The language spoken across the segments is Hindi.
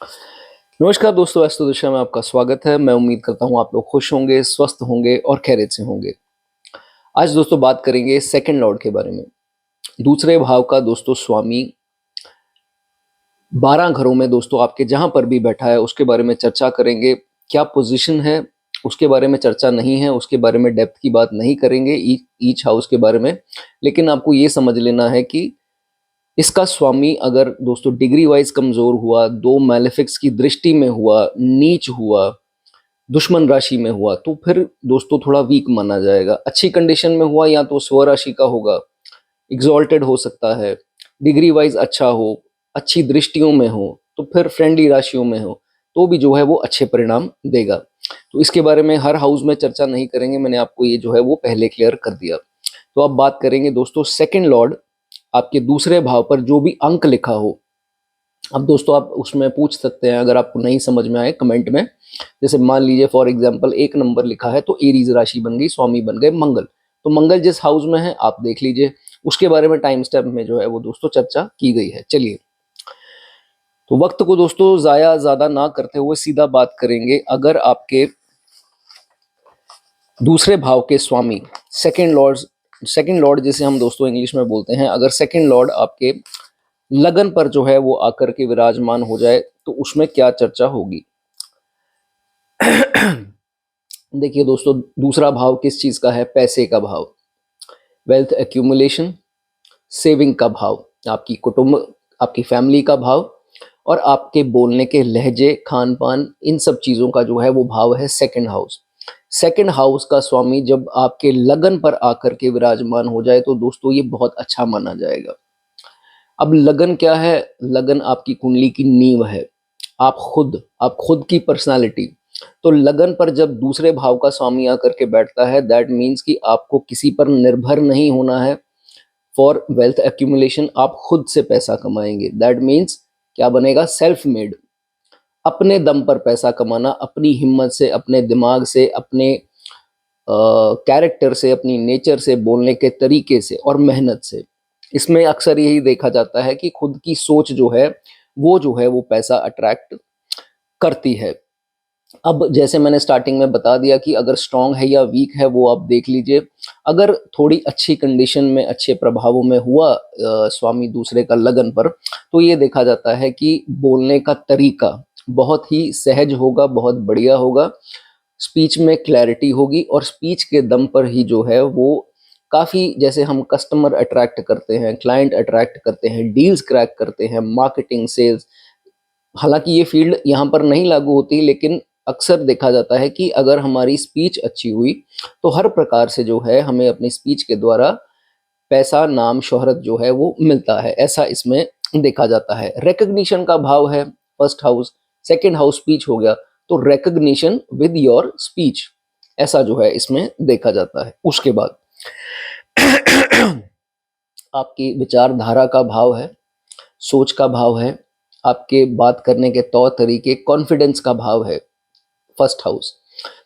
नमस्कार दोस्तों, वास्तु दिशा में आपका स्वागत है। मैं उम्मीद करता हूँ आप लोग खुश होंगे, स्वस्थ होंगे और खैरियत से होंगे। आज दोस्तों बात करेंगे सेकंड लॉर्ड के बारे में। दूसरे भाव का दोस्तों स्वामी 12 घरों में दोस्तों आपके जहाँ पर भी बैठा है उसके बारे में चर्चा करेंगे। क्या पोजीशन है उसके बारे में चर्चा नहीं है, उसके बारे में डेप्थ की बात नहीं करेंगे ईच हाउस के बारे में। लेकिन आपको ये समझ लेना है कि इसका स्वामी अगर दोस्तों डिग्री वाइज कमजोर हुआ, 2 मैलेफिक्स की दृष्टि में हुआ, नीच हुआ, दुश्मन राशि में हुआ तो फिर दोस्तों थोड़ा वीक माना जाएगा। अच्छी कंडीशन में हुआ या तो स्व राशि का होगा, एग्जॉल्टेड हो सकता है, डिग्री वाइज अच्छा हो, अच्छी दृष्टियों में हो, तो फिर फ्रेंडली राशियों में हो तो भी जो है वो अच्छे परिणाम देगा। तो इसके बारे में हर हाउस में चर्चा नहीं करेंगे, मैंने आपको ये जो है वो पहले क्लियर कर दिया। तो अब बात करेंगे दोस्तों सेकंड लॉर्ड आपके दूसरे भाव पर जो भी अंक लिखा हो। अब दोस्तों आप उसमें पूछ सकते हैं अगर आपको नहीं समझ में आए कमेंट में। जैसे मान लीजिए फॉर एग्जांपल 1 नंबर लिखा है तो एरीज राशि बन गई, स्वामी बन गए मंगल। तो मंगल जिस हाउस में है आप देख लीजिए, उसके बारे में टाइम स्टेप में जो है वो दोस्तों चर्चा की गई है। चलिए, तो वक्त को दोस्तों ज़ाया ज़्यादा ना करते हुए सीधा बात करेंगे। अगर आपके दूसरे भाव के स्वामी सेकंड लॉर्ड जिसे हम दोस्तों इंग्लिश में बोलते हैं, अगर सेकंड लॉर्ड आपके लगन पर जो है वो आकर के विराजमान हो जाए तो उसमें क्या चर्चा होगी। देखिए दोस्तों, दूसरा भाव किस चीज का है? पैसे का भाव, वेल्थ एक्यूमुलेशन, सेविंग का भाव, आपकी कुटुंब, आपकी फैमिली का भाव और आपके बोलने के लहजे, खान पान, इन सब चीजों का जो है वो भाव है सेकंड हाउस। सेकंड हाउस का स्वामी जब आपके लगन पर आकर के विराजमान हो जाए तो दोस्तों ये बहुत अच्छा माना जाएगा। अब लगन क्या है? लगन आपकी कुंडली की नींव है, आप खुद की पर्सनालिटी। तो लगन पर जब दूसरे भाव का स्वामी आकर के बैठता है, दैट मीन्स कि आपको किसी पर निर्भर नहीं होना है फॉर वेल्थ एक्यूमुलेशन। आप खुद से पैसा कमाएंगे, दैट मीन्स क्या बनेगा? सेल्फ मेड, अपने दम पर पैसा कमाना, अपनी हिम्मत से, अपने दिमाग से, अपने कैरेक्टर से, अपनी नेचर से, बोलने के तरीके से और मेहनत से। इसमें अक्सर यही देखा जाता है कि खुद की सोच जो है वो पैसा अट्रैक्ट करती है। अब जैसे मैंने स्टार्टिंग में बता दिया कि अगर स्ट्रांग है या वीक है वो आप देख लीजिए। अगर थोड़ी अच्छी कंडीशन में, अच्छे प्रभावों में हुआ स्वामी दूसरे का लगन पर, तो ये देखा जाता है कि बोलने का तरीका बहुत ही सहज होगा, बहुत बढ़िया होगा, स्पीच में क्लैरिटी होगी और स्पीच के दम पर ही जो है वो काफ़ी, जैसे हम कस्टमर अट्रैक्ट करते हैं, क्लाइंट अट्रैक्ट करते हैं, डील्स क्रैक करते हैं, मार्केटिंग, सेल्स। हालांकि ये फील्ड यहाँ पर नहीं लागू होती, लेकिन अक्सर देखा जाता है कि अगर हमारी स्पीच अच्छी हुई तो हर प्रकार से जो है हमें अपनी स्पीच के द्वारा पैसा, नाम, शोहरत जो है वो मिलता है, ऐसा इसमें देखा जाता है। रिकग्निशन का भाव है first house, second house speech हो गया, तो रिकग्निशन विद योर स्पीच, ऐसा जो है इसमें देखा जाता है। उसके बाद आपकी विचारधारा का भाव है, सोच का भाव है, आपके बात करने के तौर तरीके, कॉन्फिडेंस का भाव है फर्स्ट हाउस।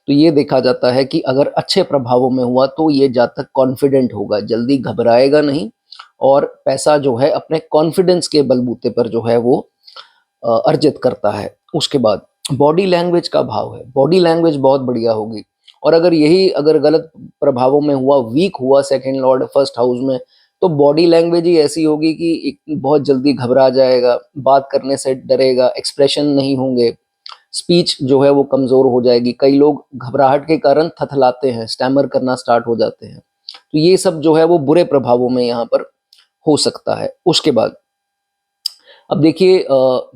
तो ये देखा जाता है कि अगर अच्छे प्रभावों में हुआ तो ये जातक कॉन्फिडेंट होगा, जल्दी घबराएगा नहीं और पैसा जो है अपने कॉन्फिडेंस के बलबूते पर जो है वो अर्जित करता है। उसके बाद बॉडी लैंग्वेज का भाव है, बॉडी लैंग्वेज बहुत बढ़िया होगी। और अगर गलत प्रभावों में हुआ, वीक हुआ सेकंड लॉर्ड फर्स्ट हाउस में, तो बॉडी लैंग्वेज ही ऐसी होगी कि बहुत जल्दी घबरा जाएगा, बात करने से डरेगा, एक्सप्रेशन नहीं होंगे, स्पीच जो है वो कमज़ोर हो जाएगी। कई लोग घबराहट के कारण थथलाते हैं, स्टैमर करना स्टार्ट हो जाते हैं। तो ये सब जो है वो बुरे प्रभावों में यहाँ पर हो सकता है। उसके बाद अब देखिए,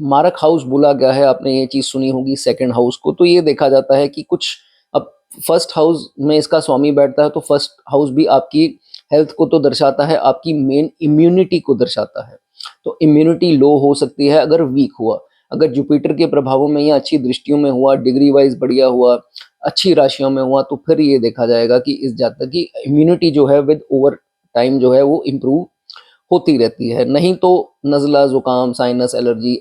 मारक हाउस बोला गया है, आपने ये चीज़ सुनी होगी सेकंड हाउस को। तो ये देखा जाता है कि कुछ, अब फर्स्ट हाउस में इसका स्वामी बैठता है तो फर्स्ट हाउस भी आपकी हेल्थ को तो दर्शाता है, आपकी मेन इम्यूनिटी को दर्शाता है। तो इम्यूनिटी लो हो सकती है अगर वीक हुआ। अगर जुपिटर के प्रभावों में या अच्छी दृष्टियों में हुआ, डिग्री वाइज बढ़िया हुआ, अच्छी राशियों में हुआ, तो फिर ये देखा जाएगा कि इस जातक की इम्यूनिटी जो है विद ओवर टाइम जो है वो इम्प्रूव होती रहती है। नहीं तो नज़ला, ज़ुकाम, साइनस, एलर्जी,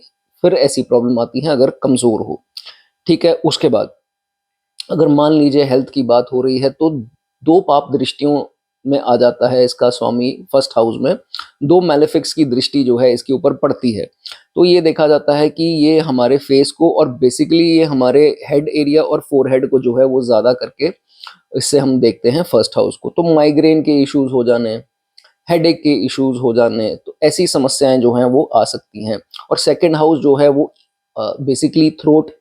फिर ऐसी प्रॉब्लम आती है अगर कमज़ोर हो। ठीक है। उसके बाद अगर मान लीजिए हेल्थ की बात हो रही है तो 2 पाप दृष्टियों में आ जाता है इसका स्वामी फर्स्ट हाउस में, दो मैलेफिक्स की दृष्टि जो है इसके ऊपर पड़ती है, तो ये देखा जाता है कि ये हमारे फेस को और बेसिकली ये हमारे हेड एरिया और फोरहेड को जो है वो ज़्यादा करके इससे हम देखते हैं फर्स्ट हाउस को। तो माइग्रेन के इश्यूज हो जाने, हेडेक के इश्यूज हो जाने, तो ऐसी समस्याएं जो हैं वो आ सकती हैं। और सेकंड हाउस जो है वो बेसिकली थ्रोट,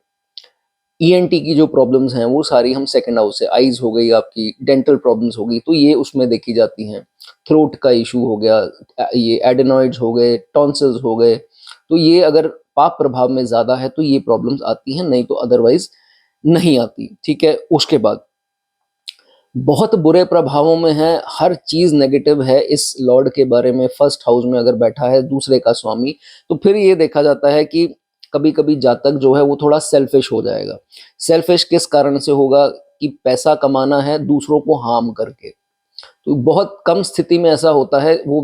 ईएनटी की जो प्रॉब्लम्स हैं वो सारी हम सेकंड हाउस से, आईज हो गई आपकी, डेंटल प्रॉब्लम्स हो गई, तो ये उसमें देखी जाती हैं। थ्रोट का इशू हो गया, ये एडेनॉइड्स हो गए, टॉन्सिल्स हो गए, तो ये अगर पाप प्रभाव में ज़्यादा है तो ये प्रॉब्लम्स आती हैं, नहीं तो अदरवाइज नहीं आती। ठीक है, उसके बाद बहुत बुरे प्रभावों में है, हर चीज़ नेगेटिव है इस लॉर्ड के बारे में। फर्स्ट हाउस में अगर बैठा है दूसरे का स्वामी, तो फिर ये देखा जाता है कि कभी कभी जातक जो है वो थोड़ा सेल्फिश हो जाएगा। सेल्फिश किस कारण से होगा कि पैसा कमाना है दूसरों को हार्म करके, तो बहुत कम स्थिति में ऐसा होता है। वो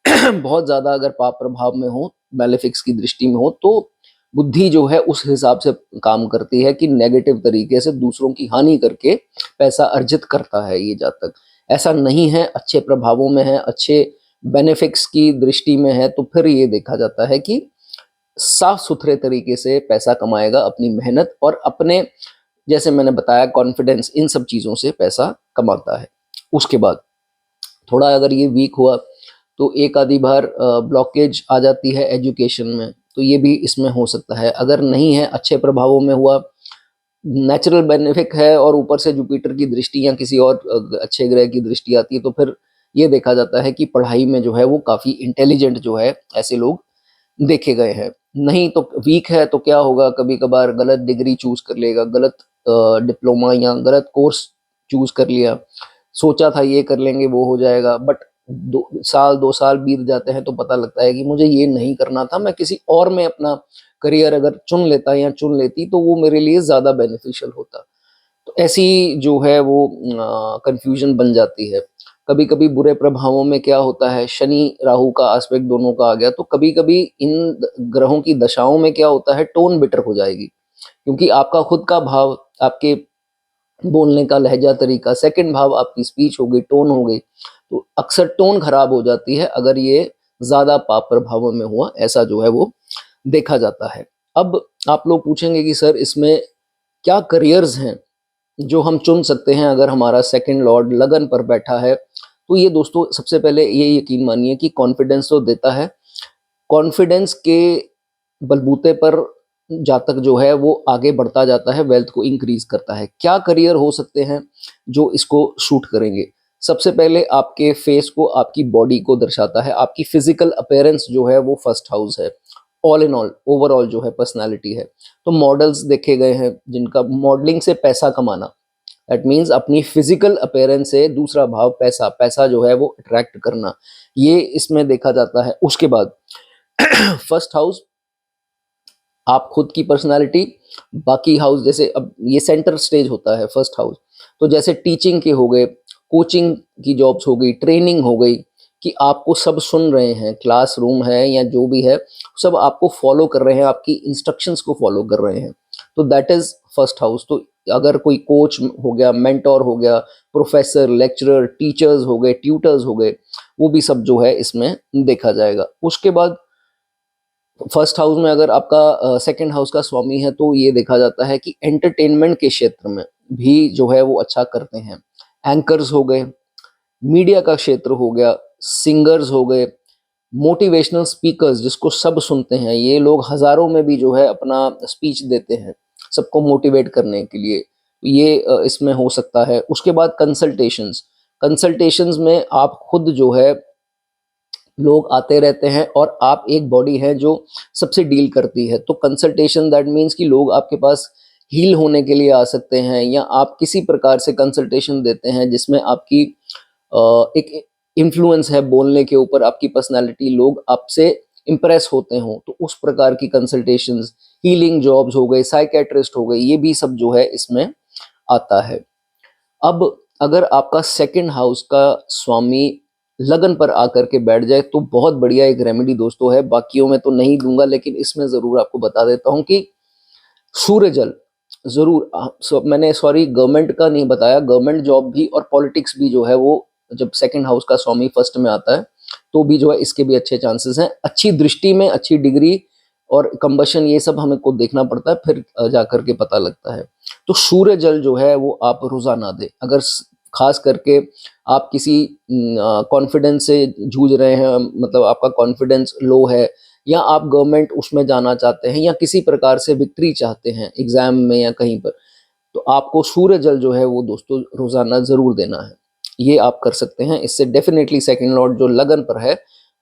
बहुत ज़्यादा अगर पाप प्रभाव में हो, मैलेफिक्स की दृष्टि में हो, तो बुद्धि जो है उस हिसाब से काम करती है कि नेगेटिव तरीके से दूसरों की हानि करके पैसा अर्जित करता है ये जातक। ऐसा नहीं है, अच्छे प्रभावों में है, अच्छे बेनिफिक्स की दृष्टि में है, तो फिर ये देखा जाता है कि साफ सुथरे तरीके से पैसा कमाएगा, अपनी मेहनत और अपने, जैसे मैंने बताया, कॉन्फिडेंस, इन सब चीज़ों से पैसा कमाता है। उसके बाद थोड़ा अगर ये वीक हुआ तो एक आधी बार ब्लॉकेज आ जाती है एजुकेशन में, तो ये भी इसमें हो सकता है। अगर नहीं है, अच्छे प्रभावों में हुआ, नेचुरल बेनिफिक है और ऊपर से जुपिटर की दृष्टि या किसी और अच्छे ग्रह की दृष्टि आती है, तो फिर ये देखा जाता है कि पढ़ाई में जो है वो काफ़ी इंटेलिजेंट जो है ऐसे लोग देखे गए हैं। नहीं तो वीक है तो क्या होगा, कभी कभार गलत डिग्री चूज कर लेगा, गलत डिप्लोमा या गलत कोर्स चूज कर लिया, सोचा था ये कर लेंगे वो हो जाएगा, बट 2 साल बीत जाते हैं तो पता लगता है कि मुझे ये नहीं करना था, मैं किसी और में अपना करियर अगर चुन लेता या चुन लेती तो वो मेरे लिए ज़्यादा बेनिफिशियल होता। तो ऐसी जो है वो कंफ्यूजन बन जाती है। कभी कभी बुरे प्रभावों में क्या होता है, शनि राहु का आस्पेक्ट दोनों का आ गया, तो कभी कभी इन ग्रहों की दशाओं में क्या होता है, टोन बिटर हो जाएगी, क्योंकि आपका खुद का भाव, आपके बोलने का लहजा तरीका, सेकंड भाव आपकी स्पीच हो गई, टोन हो गई, तो अक्सर टोन खराब हो जाती है अगर ये ज़्यादा पाप प्रभावों में हुआ, ऐसा जो है वो देखा जाता है। अब आप लोग पूछेंगे कि सर इसमें क्या करियर्स हैं जो हम चुन सकते हैं अगर हमारा सेकंड लॉर्ड लगन पर बैठा है। तो ये दोस्तों सबसे पहले ये यकीन मानिए कि कॉन्फिडेंस तो देता है, कॉन्फिडेंस के बलबूते पर जातक जो है वो आगे बढ़ता जाता है, वेल्थ को इंक्रीज करता है। क्या करियर हो सकते हैं जो इसको शूट करेंगे? सबसे पहले आपके फेस को, आपकी बॉडी को दर्शाता है, आपकी फिजिकल अपीयरेंस जो है वो फर्स्ट हाउस है। ऑल इन ऑल ओवरऑल जो है पर्सनालिटी है। तो मॉडल्स देखे गए हैं जिनका मॉडलिंग से पैसा कमाना, दैट मीन्स अपनी फिजिकल अपीयरेंस से दूसरा भाव पैसा, पैसा जो है वो अट्रैक्ट करना, ये इसमें देखा जाता है। उसके बाद फर्स्ट हाउस आप खुद की पर्सनालिटी, बाकी हाउस, जैसे अब ये सेंटर स्टेज होता है फर्स्ट हाउस, तो जैसे टीचिंग के हो गए, कोचिंग की जॉब्स हो गई, ट्रेनिंग हो गई, कि आपको सब सुन रहे हैं, क्लासरूम है या जो भी है, सब आपको फॉलो कर रहे हैं, आपकी इंस्ट्रक्शंस को फॉलो कर रहे हैं, तो दैट इज फर्स्ट हाउस। तो अगर कोई कोच हो गया, मेंटोर हो गया, प्रोफेसर, लेक्चरर, टीचर्स हो गए, ट्यूटर्स हो गए, वो भी सब जो है इसमें देखा जाएगा। उसके बाद फर्स्ट हाउस में अगर आपका सेकंड हाउस का स्वामी है, तो ये देखा जाता है कि एंटरटेनमेंट के क्षेत्र में भी जो है वो अच्छा करते हैं। एंकर्स हो गए, मीडिया का क्षेत्र हो गया, सिंगर्स हो गए, मोटिवेशनल स्पीकर्स जिसको सब सुनते हैं, ये लोग हजारों में भी जो है अपना स्पीच देते हैं सबको मोटिवेट करने के लिए, ये इसमें हो सकता है। उसके बाद कंसल्टेशंस, कंसल्टेशंस में आप खुद जो है, लोग आते रहते हैं और आप एक बॉडी है जो सबसे डील करती है, तो कंसल्टेशन दैट मीन्स कि लोग आपके पास हील होने के लिए आ सकते हैं, या आप किसी प्रकार से कंसल्टेशन देते हैं जिसमें आपकी एक इन्फ्लुएंस है बोलने के ऊपर, आपकी पर्सनालिटी, लोग आपसे इम्प्रेस होते हों, तो उस प्रकार की कंसल्टेशंस, हीलिंग जॉब्स हो गए, साइकेट्रिस्ट हो गए, ये भी सब जो है इसमें आता है। अब अगर आपका सेकंड हाउस का स्वामी लगन पर आकर के बैठ जाए तो बहुत बढ़िया एक रेमेडी दोस्तों है, बाकियों में तो नहीं दूंगा लेकिन इसमें ज़रूर आपको बता देता हूँ कि सूर्य जल ज़रूर, मैंने सॉरी गवर्नमेंट का नहीं बताया, गवर्नमेंट जॉब भी और पॉलिटिक्स भी जो है वो जब सेकंड हाउस का स्वामी फर्स्ट में आता है तो भी जो है इसके भी अच्छे चांसेस हैं। अच्छी दृष्टि में अच्छी डिग्री और कंबशन ये सब हमें को देखना पड़ता है, फिर जाकर के पता लगता है। तो सूर्य जल जो है वो आप रोजाना दें। अगर खास करके आप किसी कॉन्फिडेंस से जूझ रहे हैं, मतलब आपका कॉन्फिडेंस लो है, या आप गवर्नमेंट उसमें जाना चाहते हैं, या किसी प्रकार से विक्ट्री चाहते हैं एग्जाम में या कहीं पर, तो आपको सूर्य जल जो है वो दोस्तों रोजाना जरूर देना है। ये आप कर सकते हैं। इससे डेफिनेटली सेकंड लॉर्ड जो लगन पर है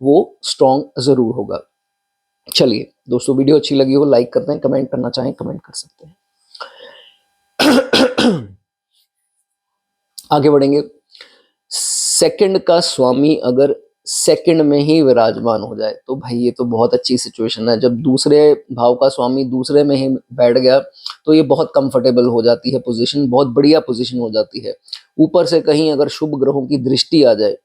वो स्ट्रांग जरूर होगा। चलिए दोस्तों, वीडियो अच्छी लगी हो लाइक करते हैं, कमेंट करना चाहें कमेंट कर सकते हैं। आगे बढ़ेंगे। सेकंड का स्वामी अगर सेकंड में ही विराजमान हो जाए तो भाई ये तो बहुत अच्छी सिचुएशन है। जब दूसरे भाव का स्वामी दूसरे में ही बैठ गया तो ये बहुत कंफर्टेबल हो जाती है पोजीशन, बहुत बढ़िया पोजीशन हो जाती है। ऊपर से कहीं अगर शुभ ग्रहों की दृष्टि आ जाए,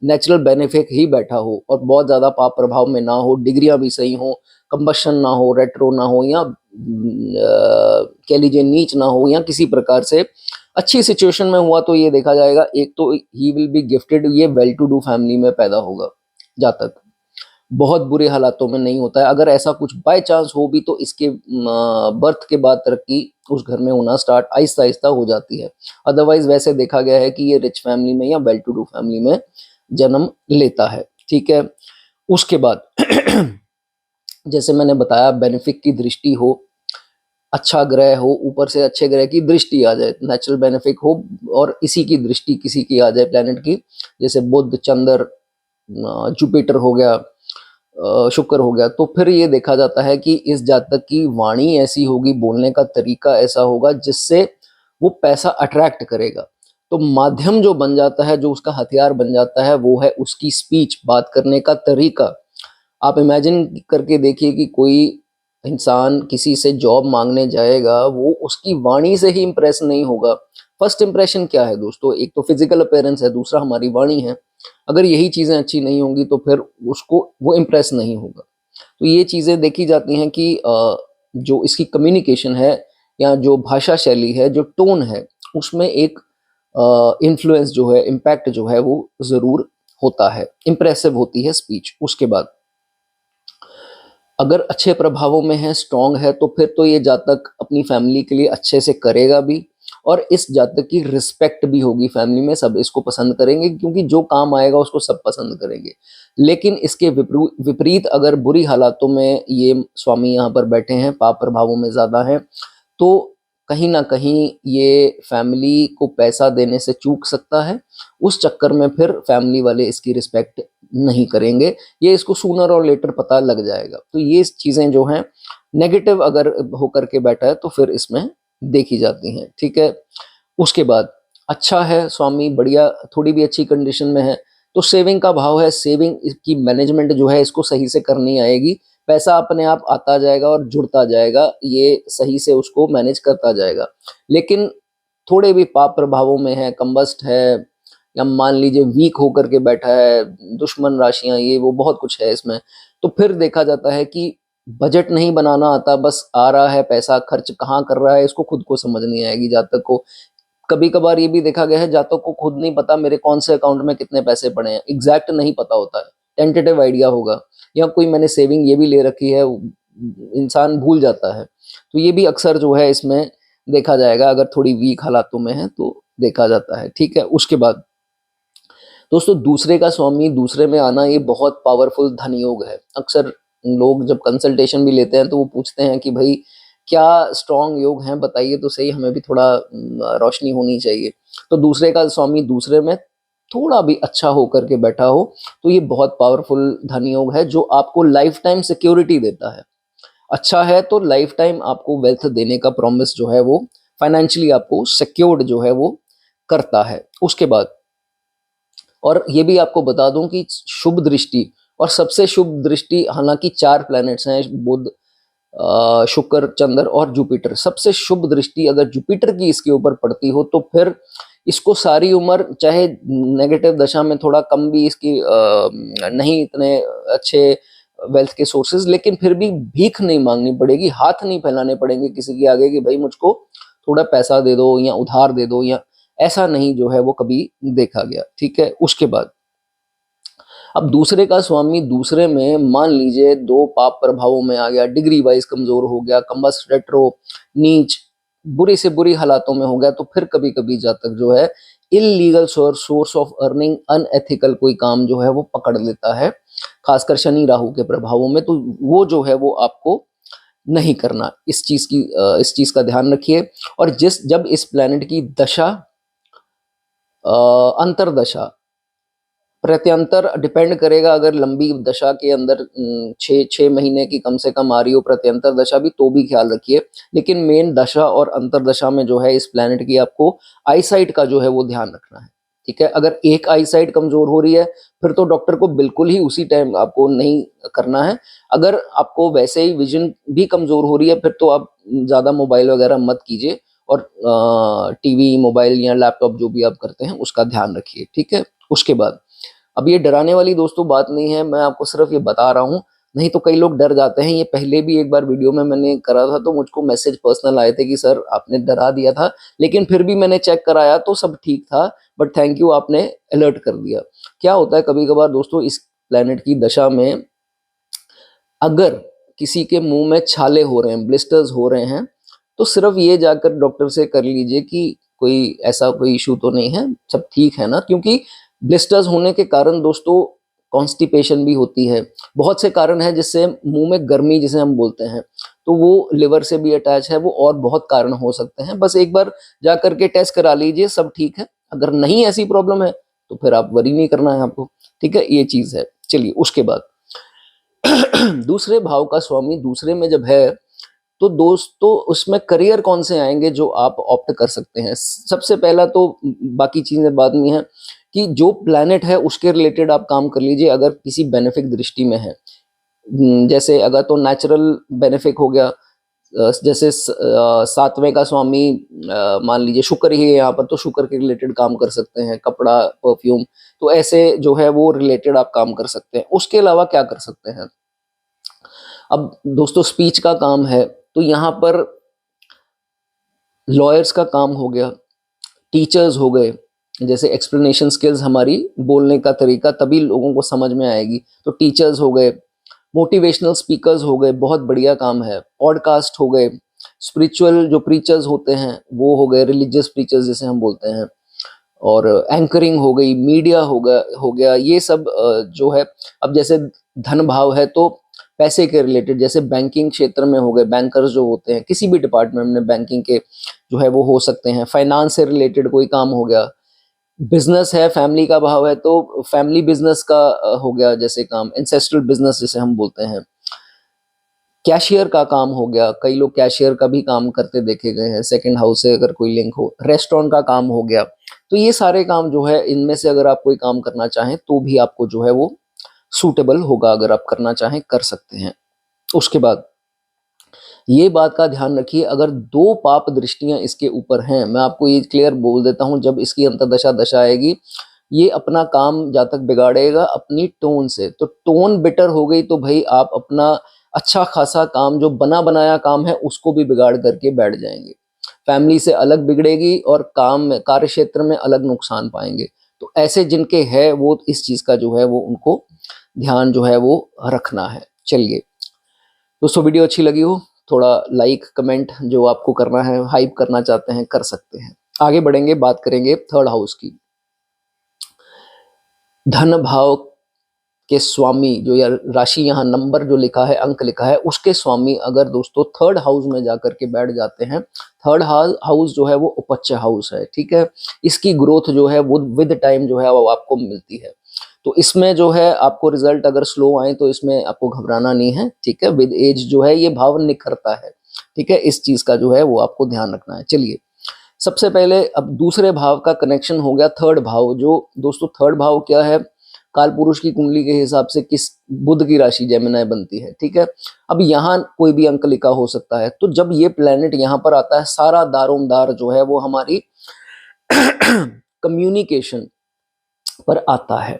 नेचुरल बेनिफिट ही बैठा हो और बहुत ज़्यादा पाप प्रभाव में ना हो, डिग्रियां भी सही हो, कंबशन ना हो, रेट्रो ना हो, या कह लीजिए नीच ना हो, या किसी प्रकार से अच्छी सिचुएशन में हुआ तो ये देखा जाएगा, एक तो ही विल बी गिफ्टेड, ये वेल टू डू फैमिली में पैदा होगा। जातक बहुत बुरे हालातों में नहीं होता है। अगर ऐसा कुछ बाय चांस हो भी तो इसके बर्थ के बाद तरक्की उस घर में होना स्टार्ट आहिस्ता आहिस्ता हो जाती है। अदरवाइज वैसे देखा गया है कि ये रिच फैमिली में या वेल टू डू फैमिली में जन्म लेता है। ठीक है। उसके बाद जैसे मैंने बताया, बेनिफिक की दृष्टि हो, अच्छा ग्रह हो, ऊपर से अच्छे ग्रह की दृष्टि आ जाए, नेचुरल बेनिफिक हो, और इसी की दृष्टि किसी की आ जाए प्लेनेट की, जैसे बुध, चंद्र, जुपिटर हो गया, शुक्र हो गया, तो फिर ये देखा जाता है कि इस जातक की वाणी ऐसी होगी, बोलने का तरीका ऐसा होगा जिससे वो पैसा अट्रैक्ट करेगा। तो माध्यम जो बन जाता है, जो उसका हथियार बन जाता है, वो है उसकी स्पीच, बात करने का तरीका। आप इमेजिन करके देखिए कि कोई इंसान किसी से जॉब मांगने जाएगा, वो उसकी वाणी से ही इंप्रेस नहीं होगा। फर्स्ट इंप्रेशन क्या है दोस्तों? एक तो फिजिकल अपीयरेंस है, दूसरा हमारी वाणी है। अगर यही चीज़ें अच्छी नहीं होंगी तो फिर उसको वो इम्प्रेस नहीं होगा। तो ये चीज़ें देखी जाती हैं कि जो इसकी कम्युनिकेशन है या जो भाषा शैली है, जो टोन है, उसमें एक इन्फ्लुएंस जो है, इम्पैक्ट जो है वो ज़रूर होता है, इम्प्रेसिव होती है स्पीच। उसके बाद अगर अच्छे प्रभावों में है, स्ट्रांग है, तो फिर तो ये जातक अपनी फैमिली के लिए अच्छे से करेगा भी, और इस जातक की रिस्पेक्ट भी होगी फैमिली में, सब इसको पसंद करेंगे, क्योंकि जो काम आएगा उसको सब पसंद करेंगे। लेकिन इसके विपरीत अगर बुरी हालातों में ये स्वामी यहाँ पर बैठे हैं, पाप प्रभावों में ज़्यादा हैं, तो कहीं ना कहीं ये फैमिली को पैसा देने से चूक सकता है। उस चक्कर में फिर फैमिली वाले इसकी रिस्पेक्ट नहीं करेंगे, ये इसको सूनर और लेटर पता लग जाएगा। तो ये चीज़ें जो हैं नेगेटिव अगर होकर के बैठा है तो फिर इसमें देखी जाती हैं। ठीक है। उसके बाद अच्छा है स्वामी, बढ़िया, थोड़ी भी अच्छी कंडीशन में है, तो सेविंग का भाव है। सेविंग की मैनेजमेंट जो है इसको सही से करनी आएगी, पैसा अपने आप आता जाएगा और जुड़ता जाएगा, ये सही से उसको मैनेज करता जाएगा। लेकिन थोड़े भी पाप प्रभावों में है, कंबस्ट है, या मान लीजिए वीक होकर के बैठा है, दुश्मन राशियां, ये वो बहुत कुछ है इसमें, तो फिर देखा जाता है कि बजट नहीं बनाना आता, बस आ रहा है पैसा, खर्च कहाँ कर रहा है इसको खुद को समझ नहीं आएगी जातक को। कभी कभार ये भी देखा गया है, जातक को खुद नहीं पता मेरे कौन से अकाउंट में कितने पैसे पड़े हैं, एग्जैक्ट नहीं पता होता है, टेंटेटिव आइडिया होगा, या कोई मैंने सेविंग ये भी ले रखी है, इंसान भूल जाता है। तो ये भी अक्सर जो है इसमें देखा जाएगा, अगर थोड़ी वीक हालातों में है तो देखा जाता है। ठीक है। उसके बाद दोस्तों, दूसरे का स्वामी दूसरे में आना ये बहुत पावरफुल धन योग है। अक्सर लोग जब कंसल्टेशन भी लेते हैं तो वो पूछते हैं कि भाई क्या स्ट्रॉन्ग योग हैं, बताइए तो सही, हमें भी थोड़ा रोशनी होनी चाहिए। तो दूसरे का स्वामी दूसरे में थोड़ा भी अच्छा होकर के बैठा हो तो ये बहुत पावरफुल धन योग है, जो आपको लाइफ टाइम सिक्योरिटी देता है। अच्छा है तो लाइफ टाइम आपको वेल्थ देने का प्रॉमिस जो है वो फाइनेंशियली आपको सिक्योर्ड जो है वो करता है। उसके बाद और ये भी आपको बता दूं कि शुभ दृष्टि, और सबसे शुभ दृष्टि, हालांकि 4 प्लैनेट्स हैं, बुध, शुक्र, चंद्र और जुपिटर, सबसे शुभ दृष्टि अगर जुपिटर की इसके ऊपर पड़ती हो तो फिर इसको सारी उम्र, चाहे नेगेटिव दशा में थोड़ा कम भी इसकी नहीं इतने अच्छे वेल्थ के सोर्सेज, लेकिन फिर भी भीख नहीं मांगनी पड़ेगी, हाथ नहीं फैलाने पड़ेंगे किसी के आगे कि भाई मुझको थोड़ा पैसा दे दो या उधार दे दो, या ऐसा नहीं जो है वो कभी देखा गया। ठीक है, उसके बाद अब दूसरे का स्वामी दूसरे में मान लीजिए दो पाप प्रभावों में आ गया, डिग्री वाइज कमजोर हो गया, कम्बस रेट्रो, नीच, बुरी से बुरी हालातों में हो गया, तो फिर कभी कभी जातक जो है illegal source of earning, unethical कोई काम जो है वो पकड़ लेता है, खासकर शनि राहु के प्रभावों में। तो वो जो है वो आपको नहीं करना। इस चीज का ध्यान रखिए। और जब इस प्लेनेट की दशा, अंतरदशा, प्रत्यंतर डिपेंड करेगा, अगर लंबी दशा के अंदर 6 महीने की कम से कम आ रही हो प्रत्यंतर दशा भी, तो भी ख्याल रखिए। लेकिन मेन दशा और अंतरदशा में जो है इस प्लेनेट की आपको आईसाइट का जो है वो ध्यान रखना है। ठीक है, अगर एक आईसाइट कमजोर हो रही है फिर तो डॉक्टर को बिल्कुल ही उसी टाइम आपको नहीं करना है। अगर आपको वैसे ही विजन भी कमजोर हो रही है फिर तो आप ज्यादा मोबाइल वगैरह मत कीजिए, और टीवी, मोबाइल या लैपटॉप जो भी आप करते हैं उसका ध्यान रखिए। ठीक है, उसके बाद अब ये डराने वाली दोस्तों बात नहीं है, मैं आपको सिर्फ ये बता रहा हूँ, नहीं तो कई लोग डर जाते हैं। ये पहले भी एक बार वीडियो में मैंने करा था तो मुझको मैसेज पर्सनल आए थे कि सर आपने डरा दिया था, लेकिन फिर भी मैंने चेक कराया तो सब ठीक था, बट थैंक यू आपने अलर्ट कर दिया। क्या होता है कभी कभार दोस्तों, इस प्लेनेट की दशा में अगर किसी के मुंह में छाले हो रहे हैं, ब्लिस्टर्स हो रहे हैं, तो सिर्फ ये जाकर डॉक्टर से कर लीजिए कि कोई ऐसा कोई इशू तो नहीं है, सब ठीक है ना। क्योंकि ब्लिस्टर्स होने के कारण दोस्तों कॉन्स्टिपेशन भी होती है, बहुत से कारण है जिससे मुंह में गर्मी जिसे हम बोलते हैं, तो वो लिवर से भी अटैच है वो, और बहुत कारण हो सकते हैं। बस एक बार जा करके टेस्ट करा लीजिए, सब ठीक है। अगर नहीं ऐसी प्रॉब्लम है तो फिर आप वरी नहीं करना है आपको। ठीक है, ये चीज है। चलिए उसके बाद दूसरे भाव का स्वामी दूसरे में जब है तो दोस्तों उसमें करियर कौन से आएंगे जो आप ऑप्ट कर सकते हैं। सबसे पहला तो बाकी चीजें बाद में है कि जो प्लैनेट है उसके रिलेटेड आप काम कर लीजिए अगर किसी बेनिफिक दृष्टि में है। जैसे अगर तो नेचुरल बेनिफिक हो गया, जैसे सातवें का स्वामी मान लीजिए शुक्र ही है यहाँ पर, तो शुक्र के रिलेटेड काम कर सकते हैं, कपड़ा, परफ्यूम, तो ऐसे जो है वो रिलेटेड आप काम कर सकते हैं। उसके अलावा क्या कर सकते हैं, अब दोस्तों स्पीच का काम है तो यहाँ पर लॉयर्स का काम हो गया, टीचर्स हो गए, जैसे एक्सप्लेनेशन स्किल्स, हमारी बोलने का तरीका तभी लोगों को समझ में आएगी, तो टीचर्स हो गए, मोटिवेशनल स्पीकर्स हो गए, बहुत बढ़िया काम है, पॉडकास्ट हो गए, स्पिरिचुअल जो प्रीचर्स होते हैं वो हो गए, रिलीजियस प्रीचर्स जिसे हम बोलते हैं, और एंकरिंग हो गई, मीडिया हो गया ये सब जो है। अब जैसे धन भाव है तो पैसे के रिलेटेड, जैसे बैंकिंग क्षेत्र में हो गए, बैंकर्स जो होते हैं किसी भी डिपार्टमेंट में बैंकिंग के जो है वो हो सकते हैं, फाइनेंस से रिलेटेड कोई काम हो गया, बिजनेस है, फैमिली का भाव है तो फैमिली बिजनेस का हो गया जैसे काम, इंसेस्ट्रल बिजनेस जिसे हम बोलते हैं, कैशियर का काम हो गया, कई लोग कैशियर का भी काम करते देखे गए हैं, सेकंड हाउस से अगर कोई लिंक हो, रेस्टोरेंट का काम हो गया। तो ये सारे काम जो है इनमें से अगर आप कोई काम करना चाहें तो भी आपको जो है वो सूटेबल होगा, अगर आप करना चाहें कर सकते हैं। उसके बाद ये बात का ध्यान रखिए, अगर दो पाप दृष्टियां इसके ऊपर हैं, मैं आपको ये क्लियर बोल देता हूं, जब इसकी अंतर्दशा दशा आएगी ये अपना काम जातक बिगाड़ेगा अपनी टोन से। तो टोन बिटर हो गई तो भाई आप अपना अच्छा खासा काम जो बना बनाया काम है उसको भी बिगाड़ करके बैठ जाएंगे, फैमिली से अलग बिगड़ेगी और काम में, कार्य क्षेत्र में अलग नुकसान पाएंगे। तो ऐसे जिनके है वो इस चीज का जो है वो उनको ध्यान जो है वो रखना है। चलिए दोस्तों, वीडियो अच्छी लगी हो थोड़ा लाइक कमेंट जो आपको करना है, हाइप करना चाहते हैं कर सकते हैं। आगे बढ़ेंगे, बात करेंगे थर्ड हाउस की। धन भाव के स्वामी जो या राशि, यहाँ नंबर जो लिखा है, अंक लिखा है, उसके स्वामी अगर दोस्तों थर्ड हाउस में जाकर के बैठ जाते हैं, थर्ड हाउस जो है वो उपच्च हाउस है। ठीक है, इसकी ग्रोथ जो है वो विद टाइम जो है वो आपको मिलती है। तो इसमें जो है आपको रिजल्ट अगर स्लो आए तो इसमें आपको घबराना नहीं है। ठीक है, विद एज जो है ये भाव निखरता है। ठीक है, इस चीज का जो है वो आपको ध्यान रखना है। चलिए सबसे पहले अब दूसरे भाव का कनेक्शन हो गया थर्ड भाव। जो दोस्तों थर्ड भाव क्या है, काल पुरुष की कुंडली के हिसाब से किस बुध की राशि जेमिनी बनती है। ठीक है, अब यहाँ कोई भी अंक लिखा हो सकता है, तो जब ये प्लेनेट यहाँ पर आता है सारा दारोमदार जो है वो हमारी कम्युनिकेशन पर आता है।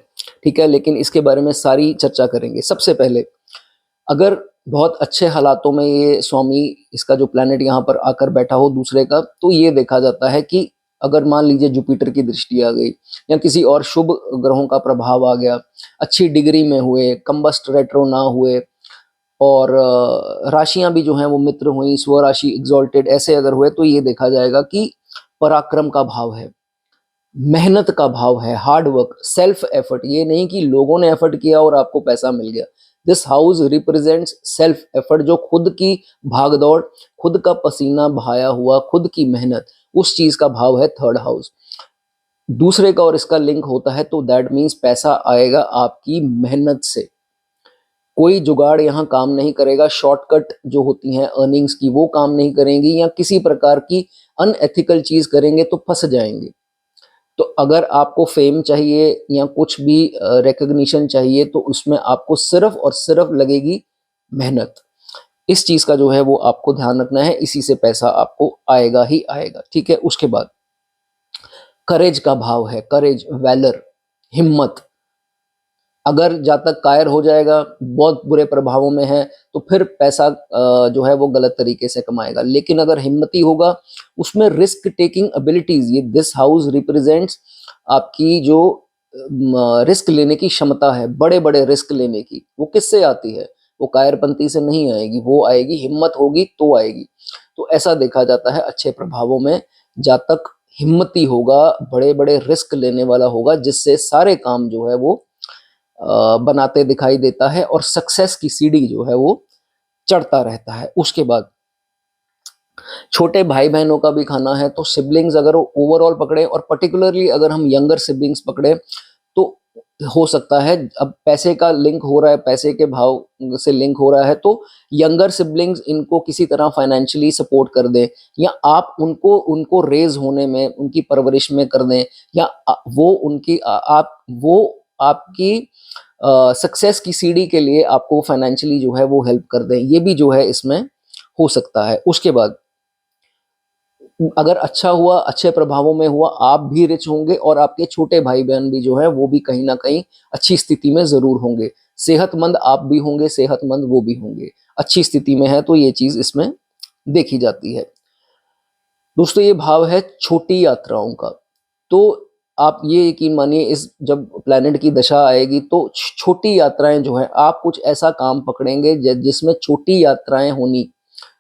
ठीक है, लेकिन इसके बारे में सारी चर्चा करेंगे। सबसे पहले अगर बहुत अच्छे हालातों में ये स्वामी, इसका जो प्लेनेट यहाँ पर आकर बैठा हो दूसरे का, तो ये देखा जाता है कि अगर मान लीजिए जुपिटर की दृष्टि आ गई या किसी और शुभ ग्रहों का प्रभाव आ गया, अच्छी डिग्री में हुए, कंबस्ट रेट्रो ना हुए, और राशियां भी जो हैं वो मित्र हुई, स्वराशि एग्जॉल्टेड, ऐसे अगर हुए तो ये देखा जाएगा कि पराक्रम का भाव है, मेहनत का भाव है, हार्ड वर्क, सेल्फ एफर्ट। ये नहीं कि लोगों ने एफर्ट किया और आपको पैसा मिल गया। This house represents self effort, जो खुद की भागदौड़, खुद का पसीना बहाया हुआ, खुद की मेहनत, उस चीज का भाव है थर्ड हाउस। दूसरे का और इसका लिंक होता है तो दैट मीन्स पैसा आएगा आपकी मेहनत से। कोई जुगाड़ यहाँ काम नहीं करेगा, शॉर्टकट जो होती हैं अर्निंग्स की वो काम नहीं करेंगी, या किसी प्रकार की अनएथिकल चीज करेंगे तो फंस जाएंगे। तो अगर आपको फेम चाहिए या कुछ भी रिकग्निशन चाहिए तो उसमें आपको सिर्फ और सिर्फ लगेगी मेहनत। इस चीज का जो है वो आपको ध्यान रखना है, इसी से पैसा आपको आएगा ही आएगा। ठीक है। उसके बाद करेज का भाव है, करेज, वैलर, हिम्मत। अगर जातक कायर हो जाएगा, बहुत बुरे प्रभावों में है, तो फिर पैसा जो है वो गलत तरीके से कमाएगा। लेकिन अगर हिम्मती होगा, उसमें रिस्क टेकिंग एबिलिटीज, ये दिस हाउस रिप्रेजेंट्स आपकी जो रिस्क लेने की क्षमता है, बड़े बड़े रिस्क लेने की, वो किससे आती है? वो कायरपंथी से नहीं आएगी, वो आएगी, हिम्मत होगी तो आएगी। तो ऐसा देखा जाता है अच्छे प्रभावों में, जातक हिम्मती होगा, बड़े बड़े रिस्क लेने वाला होगा, जिससे सारे काम जो है वो बनाते दिखाई देता है और सक्सेस की सीढ़ी जो है वो चढ़ता रहता है। उसके बाद छोटे भाई बहनों का भी खाना है, तो सिबलिंग्स अगर ओवरऑल पकड़े और पर्टिकुलरली अगर हम यंगर सिबलिंग्स पकड़े तो हो सकता है, अब पैसे का लिंक हो रहा है, पैसे के भाव से लिंक हो रहा है, तो यंगर सिबलिंग्स इनको किसी तरह फाइनेंशियली सपोर्ट कर दें, या आप उनको उनको रेज होने में, उनकी परवरिश में कर दें, या वो उनकी आप वो आपकी सक्सेस की सीढ़ी के लिए आपको फाइनेंशियली जो है वो हेल्प कर दें। ये भी जो है इसमें हो सकता है। उसके बाद अगर अच्छा हुआ, अच्छे प्रभावों में हुआ, आप भी रिच होंगे और आपके छोटे भाई बहन भी जो है वो भी कहीं ना कहीं अच्छी स्थिति में जरूर होंगे। सेहतमंद आप भी होंगे, सेहतमंद वो भी होंगे, अच्छी स्थिति में है, तो ये चीज इसमें देखी जाती है। दोस्तों ये भाव है छोटी यात्राओं का। तो आप ये यकीन मानिए, इस जब प्लैनेट की दशा आएगी तो छोटी यात्राएं जो है, आप कुछ ऐसा काम पकड़ेंगे जिसमें छोटी यात्राएं होनी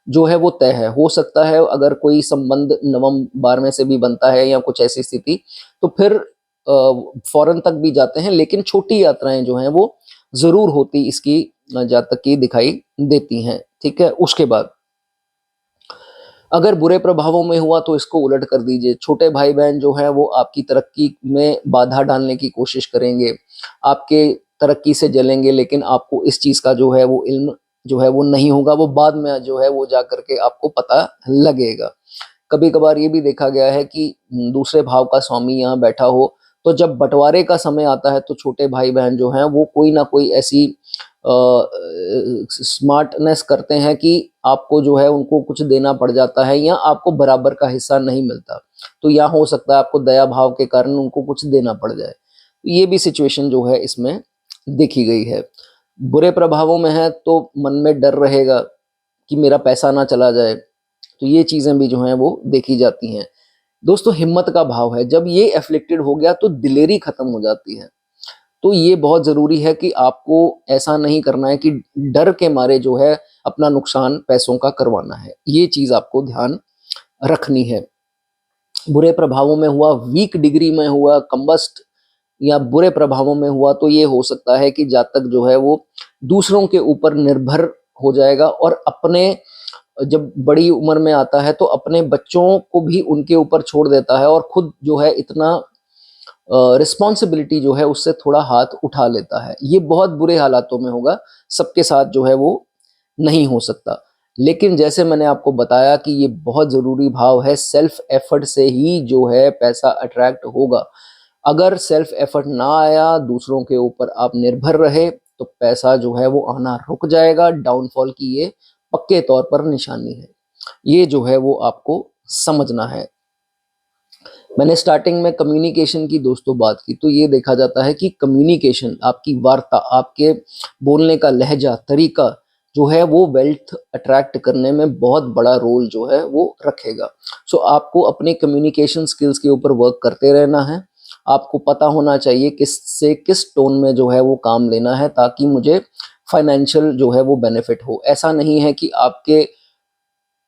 जो है वो तय है। हो सकता है अगर कोई संबंध नवम 12वें से भी बनता है या कुछ ऐसी स्थिति, तो फिर फॉरेन तक भी जाते हैं, लेकिन छोटी यात्राएं जो हैं वो जरूर होती इसकी जातक की दिखाई देती हैं। ठीक है। उसके बाद अगर बुरे प्रभावों में हुआ तो इसको उलट कर दीजिए। छोटे भाई बहन जो है वो आपकी तरक्की में बाधा डालने की कोशिश करेंगे, आपके तरक्की से जलेंगे, लेकिन आपको इस चीज का जो है वो इल्म जो है वो नहीं होगा, वो बाद में जो है वो जा करके आपको पता लगेगा। कभी कभार ये भी देखा गया है कि दूसरे भाव का स्वामी यहाँ बैठा हो, तो जब बंटवारे का समय आता है तो छोटे भाई बहन जो हैं वो कोई ना कोई ऐसी स्मार्टनेस करते हैं कि आपको जो है उनको कुछ देना पड़ जाता है, या आपको बराबर का हिस्सा नहीं मिलता। तो यहाँ हो सकता है आपको दया भाव के कारण उनको कुछ देना पड़ जाए। ये भी सिचुएशन जो है इसमें देखी गई है। बुरे प्रभावों में है तो मन में डर रहेगा कि मेरा पैसा ना चला जाए, तो ये चीजें भी जो हैं वो देखी जाती हैं। दोस्तों हिम्मत का भाव है, जब ये एफ्लिक्टेड हो गया तो दिलेरी खत्म हो जाती है। तो ये बहुत जरूरी है कि आपको ऐसा नहीं करना है कि डर के मारे जो है अपना नुकसान पैसों का करवाना है। ये चीज आपको ध्यान रखनी है। बुरे प्रभावों में हुआ, वीक डिग्री में हुआ, कंबस्ट या बुरे प्रभावों में हुआ, तो ये हो सकता है कि जातक जो है वो दूसरों के ऊपर निर्भर हो जाएगा, और अपने जब बड़ी उम्र में आता है तो अपने बच्चों को भी उनके ऊपर छोड़ देता है, और खुद जो है इतना रिस्पॉन्सिबिलिटी जो है उससे थोड़ा हाथ उठा लेता है। ये बहुत बुरे हालातों में होगा, सबके साथ जो है वो नहीं हो सकता। लेकिन जैसे मैंने आपको बताया कि ये बहुत जरूरी भाव है, सेल्फ एफर्ट से ही जो है पैसा अट्रैक्ट होगा। अगर सेल्फ एफर्ट ना आया, दूसरों के ऊपर आप निर्भर रहे, तो पैसा जो है वो आना रुक जाएगा। डाउनफॉल की ये पक्के तौर पर निशानी है। ये जो है वो आपको समझना है। मैंने स्टार्टिंग में कम्युनिकेशन की दोस्तों बात की, तो ये देखा जाता है कि कम्युनिकेशन, आपकी वार्ता, आपके बोलने का लहजा, तरीका, जो है वो वेल्थ अट्रैक्ट करने में बहुत बड़ा रोल जो है वो रखेगा। सो आपको अपने कम्युनिकेशन स्किल्स के ऊपर वर्क करते रहना है। आपको पता होना चाहिए किससे किस टोन में जो है वो काम लेना है ताकि मुझे फाइनेंशियल जो है वो बेनिफिट हो। ऐसा नहीं है कि आपके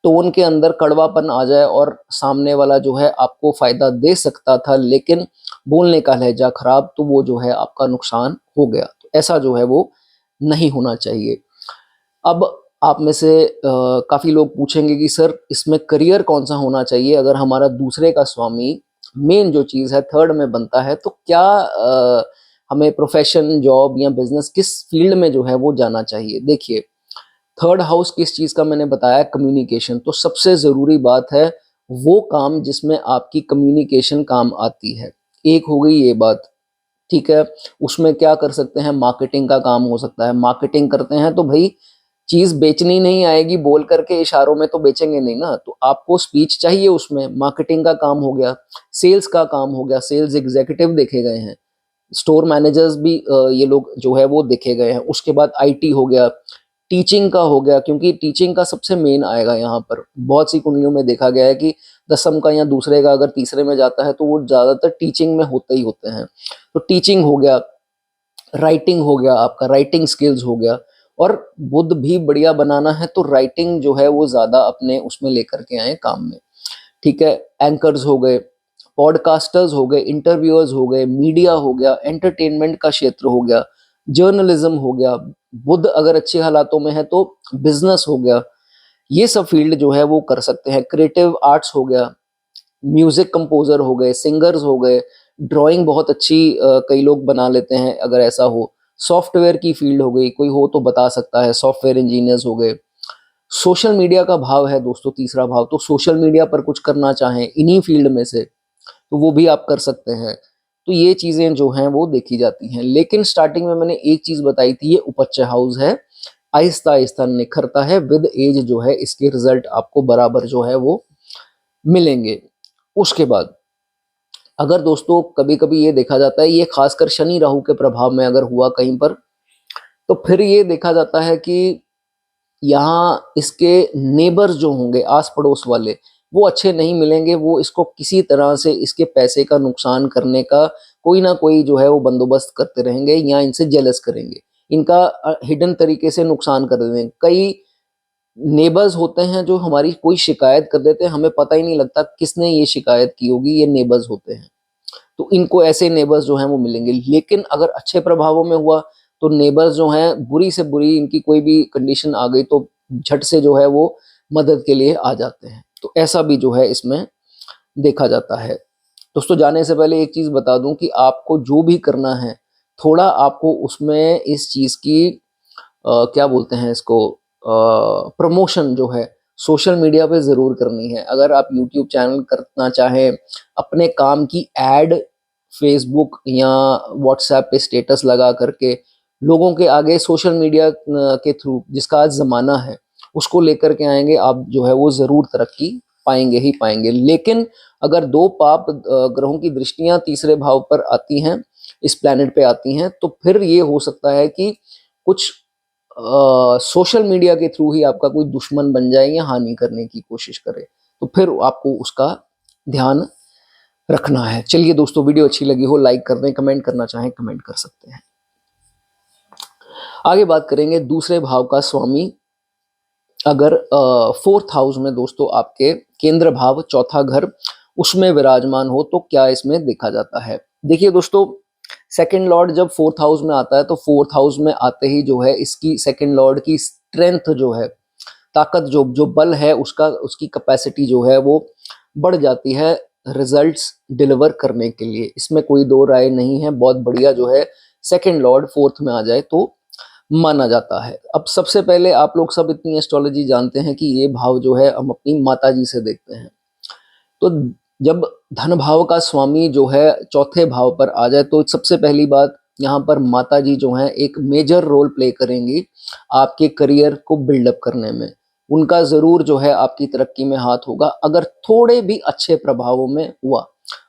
टोन के अंदर कड़वापन आ जाए और सामने वाला जो है आपको फ़ायदा दे सकता था लेकिन बोलने का लहजा खराब, तो वो जो है आपका नुकसान हो गया। तो ऐसा जो है वो नहीं होना चाहिए। अब आप में से काफ़ी लोग पूछेंगे कि सर इसमें करियर कौन-सा होना चाहिए अगर हमारा दूसरे का स्वामी मेन जो चीज़ है थर्ड में बनता है, तो क्या हमें प्रोफ़ेशन, जॉब या बिज़नेस किस फ़ील्ड में जो है वो जाना चाहिए? देखिए, थर्ड हाउस किस चीज़ का मैंने बताया, कम्युनिकेशन। तो सबसे ज़रूरी बात है वो काम जिसमें आपकी कम्युनिकेशन काम आती है। एक हो गई ये बात, ठीक है? उसमें क्या कर सकते हैं, मार्केटिंग का काम हो सकता है। मार्केटिंग करते हैं तो भई चीज़ बेचनी नहीं आएगी, बोल कर के इशारों में तो बेचेंगे नहीं ना, तो आपको स्पीच चाहिए उसमें, मार्केटिंग का काम हो गया। सेल्स का काम हो गया, सेल्स एग्ज़ीक्यूटिव देखे गए हैं। स्टोर मैनेजर्स भी ये लोग जो है वो देखे गए हैं। उसके बाद आईटी हो गया, टीचिंग का हो गया, क्योंकि टीचिंग का सबसे मेन आएगा यहाँ पर। बहुत सी कुंडलियों में देखा गया है कि दसम का या दूसरे का अगर तीसरे में जाता है तो वो ज़्यादातर टीचिंग में होते ही होते हैं। तो टीचिंग हो गया, राइटिंग हो गया, आपका राइटिंग स्किल्स हो गया। और बुद्ध भी बढ़िया बनाना है तो राइटिंग जो है वो ज़्यादा अपने उसमें लेकर के आएँ काम में। ठीक है? एंकर्स हो गए, पॉडकास्टर्स हो गए, इंटरव्यूअर्स हो गए, मीडिया हो गया, एंटरटेनमेंट का क्षेत्र हो गया, जर्नलिज्म हो गया। बुद्ध अगर अच्छे हालातों में है तो बिजनेस हो गया। ये सब फील्ड जो है वो कर सकते हैं। क्रिएटिव आर्ट्स हो गया, म्यूजिक कंपोजर हो गए, सिंगर्स हो गए, ड्राइंग बहुत अच्छी कई लोग बना लेते हैं अगर ऐसा हो। सॉफ्टवेयर की फील्ड हो गई, कोई हो तो बता सकता है, सॉफ्टवेयर इंजीनियर्स हो गए। सोशल मीडिया का भाव है दोस्तों, तीसरा भाव, तो सोशल मीडिया पर कुछ करना चाहें इन्हीं फील्ड में से, तो वो भी आप कर सकते हैं। तो ये चीज़ें जो हैं वो देखी जाती हैं। लेकिन स्टार्टिंग में मैंने एक चीज़ बताई थी, ये उपच्य हाउस है, आहिस्ता-आहिस्ता निखरता है, विद एज जो है इसके रिज़ल्ट आपको बराबर जो है वो मिलेंगे। उसके बाद अगर दोस्तों कभी-कभी ये देखा जाता है, ये खासकर शनि राहु के प्रभाव में अगर हुआ कहीं पर, तो फिर ये देखा जाता है कि यहाँ इसके नेबर्स जो होंगे आस-पड़ोस वाले, वो अच्छे नहीं मिलेंगे, वो इसको किसी तरह से इसके पैसे का नुकसान करने का कोई ना कोई जो है वो बंदोबस्त करते रहेंगे या इनसे जेलस करेंगे। इनका हिडन तरीके से नुकसान कर देंगे। कई नेबर्स होते हैं जो हमारी कोई शिकायत कर देते हैं, हमें पता ही नहीं लगता किसने ये शिकायत की होगी, ये नेबर्स होते हैं। तो इनको ऐसे नेबर्स जो हैं वो मिलेंगे। लेकिन अगर अच्छे प्रभावों में हुआ तो नेबर्स जो हैं बुरी से बुरी इनकी कोई भी कंडीशन आ गई तो झट से जो है वो मदद के लिए आ जाते हैं। तो ऐसा भी जो है इसमें देखा जाता है। दोस्तों जाने से पहले एक चीज़ बता दूँ कि आपको जो भी करना है, थोड़ा आपको उसमें इस चीज़ की क्या बोलते हैं इसको, प्रमोशन जो है सोशल मीडिया पे ज़रूर करनी है। अगर आप यूट्यूब चैनल करना चाहें, अपने काम की ऐड फेसबुक या व्हाट्सएप पे स्टेटस लगा करके लोगों के आगे सोशल मीडिया के थ्रू, जिसका आज ज़माना है, उसको लेकर के आएँगे, आप जो है वो ज़रूर तरक्की पाएँगे ही पाएँगे। लेकिन अगर 2 पाप ग्रहों की दृष्टियाँ तीसरे भाव पर आती हैं, इस प्लैनेट पे आती हैं, तो फिर ये हो सकता है कि कुछ सोशल मीडिया के थ्रू ही आपका कोई दुश्मन बन जाए या हानि करने की कोशिश करे, तो फिर आपको उसका ध्यान रखना है। चलिए दोस्तों, वीडियो अच्छी लगी हो लाइक कर दें, कमेंट करना चाहें कमेंट कर सकते हैं। आगे बात करेंगे दूसरे भाव का स्वामी अगर फोर्थ हाउस में दोस्तों आपके केंद्र भाव चौथा घर उसमें विराजमान हो तो क्या इसमें देखा जाता है। देखिए दोस्तों, सेकंड लॉर्ड जब फोर्थ हाउस में आता है तो फोर्थ हाउस में आते ही जो है इसकी सेकंड लॉर्ड की स्ट्रेंथ जो है, ताकत जो जो बल है उसका, उसकी कैपेसिटी जो है वो बढ़ जाती है रिजल्ट्स डिलीवर करने के लिए। इसमें कोई दो राय नहीं है। बहुत बढ़िया जो है सेकंड लॉर्ड फोर्थ में आ जाए तो माना जाता है। अब सबसे पहले आप लोग सब इतनी एस्ट्रोलॉजी जानते हैं कि ये भाव जो है हम अपनी माता जी से देखते हैं। तो जब धन भाव का स्वामी जो है चौथे भाव पर आ जाए तो सबसे पहली बात यहाँ पर माता जी जो हैं एक मेजर रोल प्ले करेंगी आपके करियर को बिल्डअप करने में। उनका ज़रूर जो है आपकी तरक्की में हाथ होगा अगर थोड़े भी अच्छे प्रभावों में हुआ।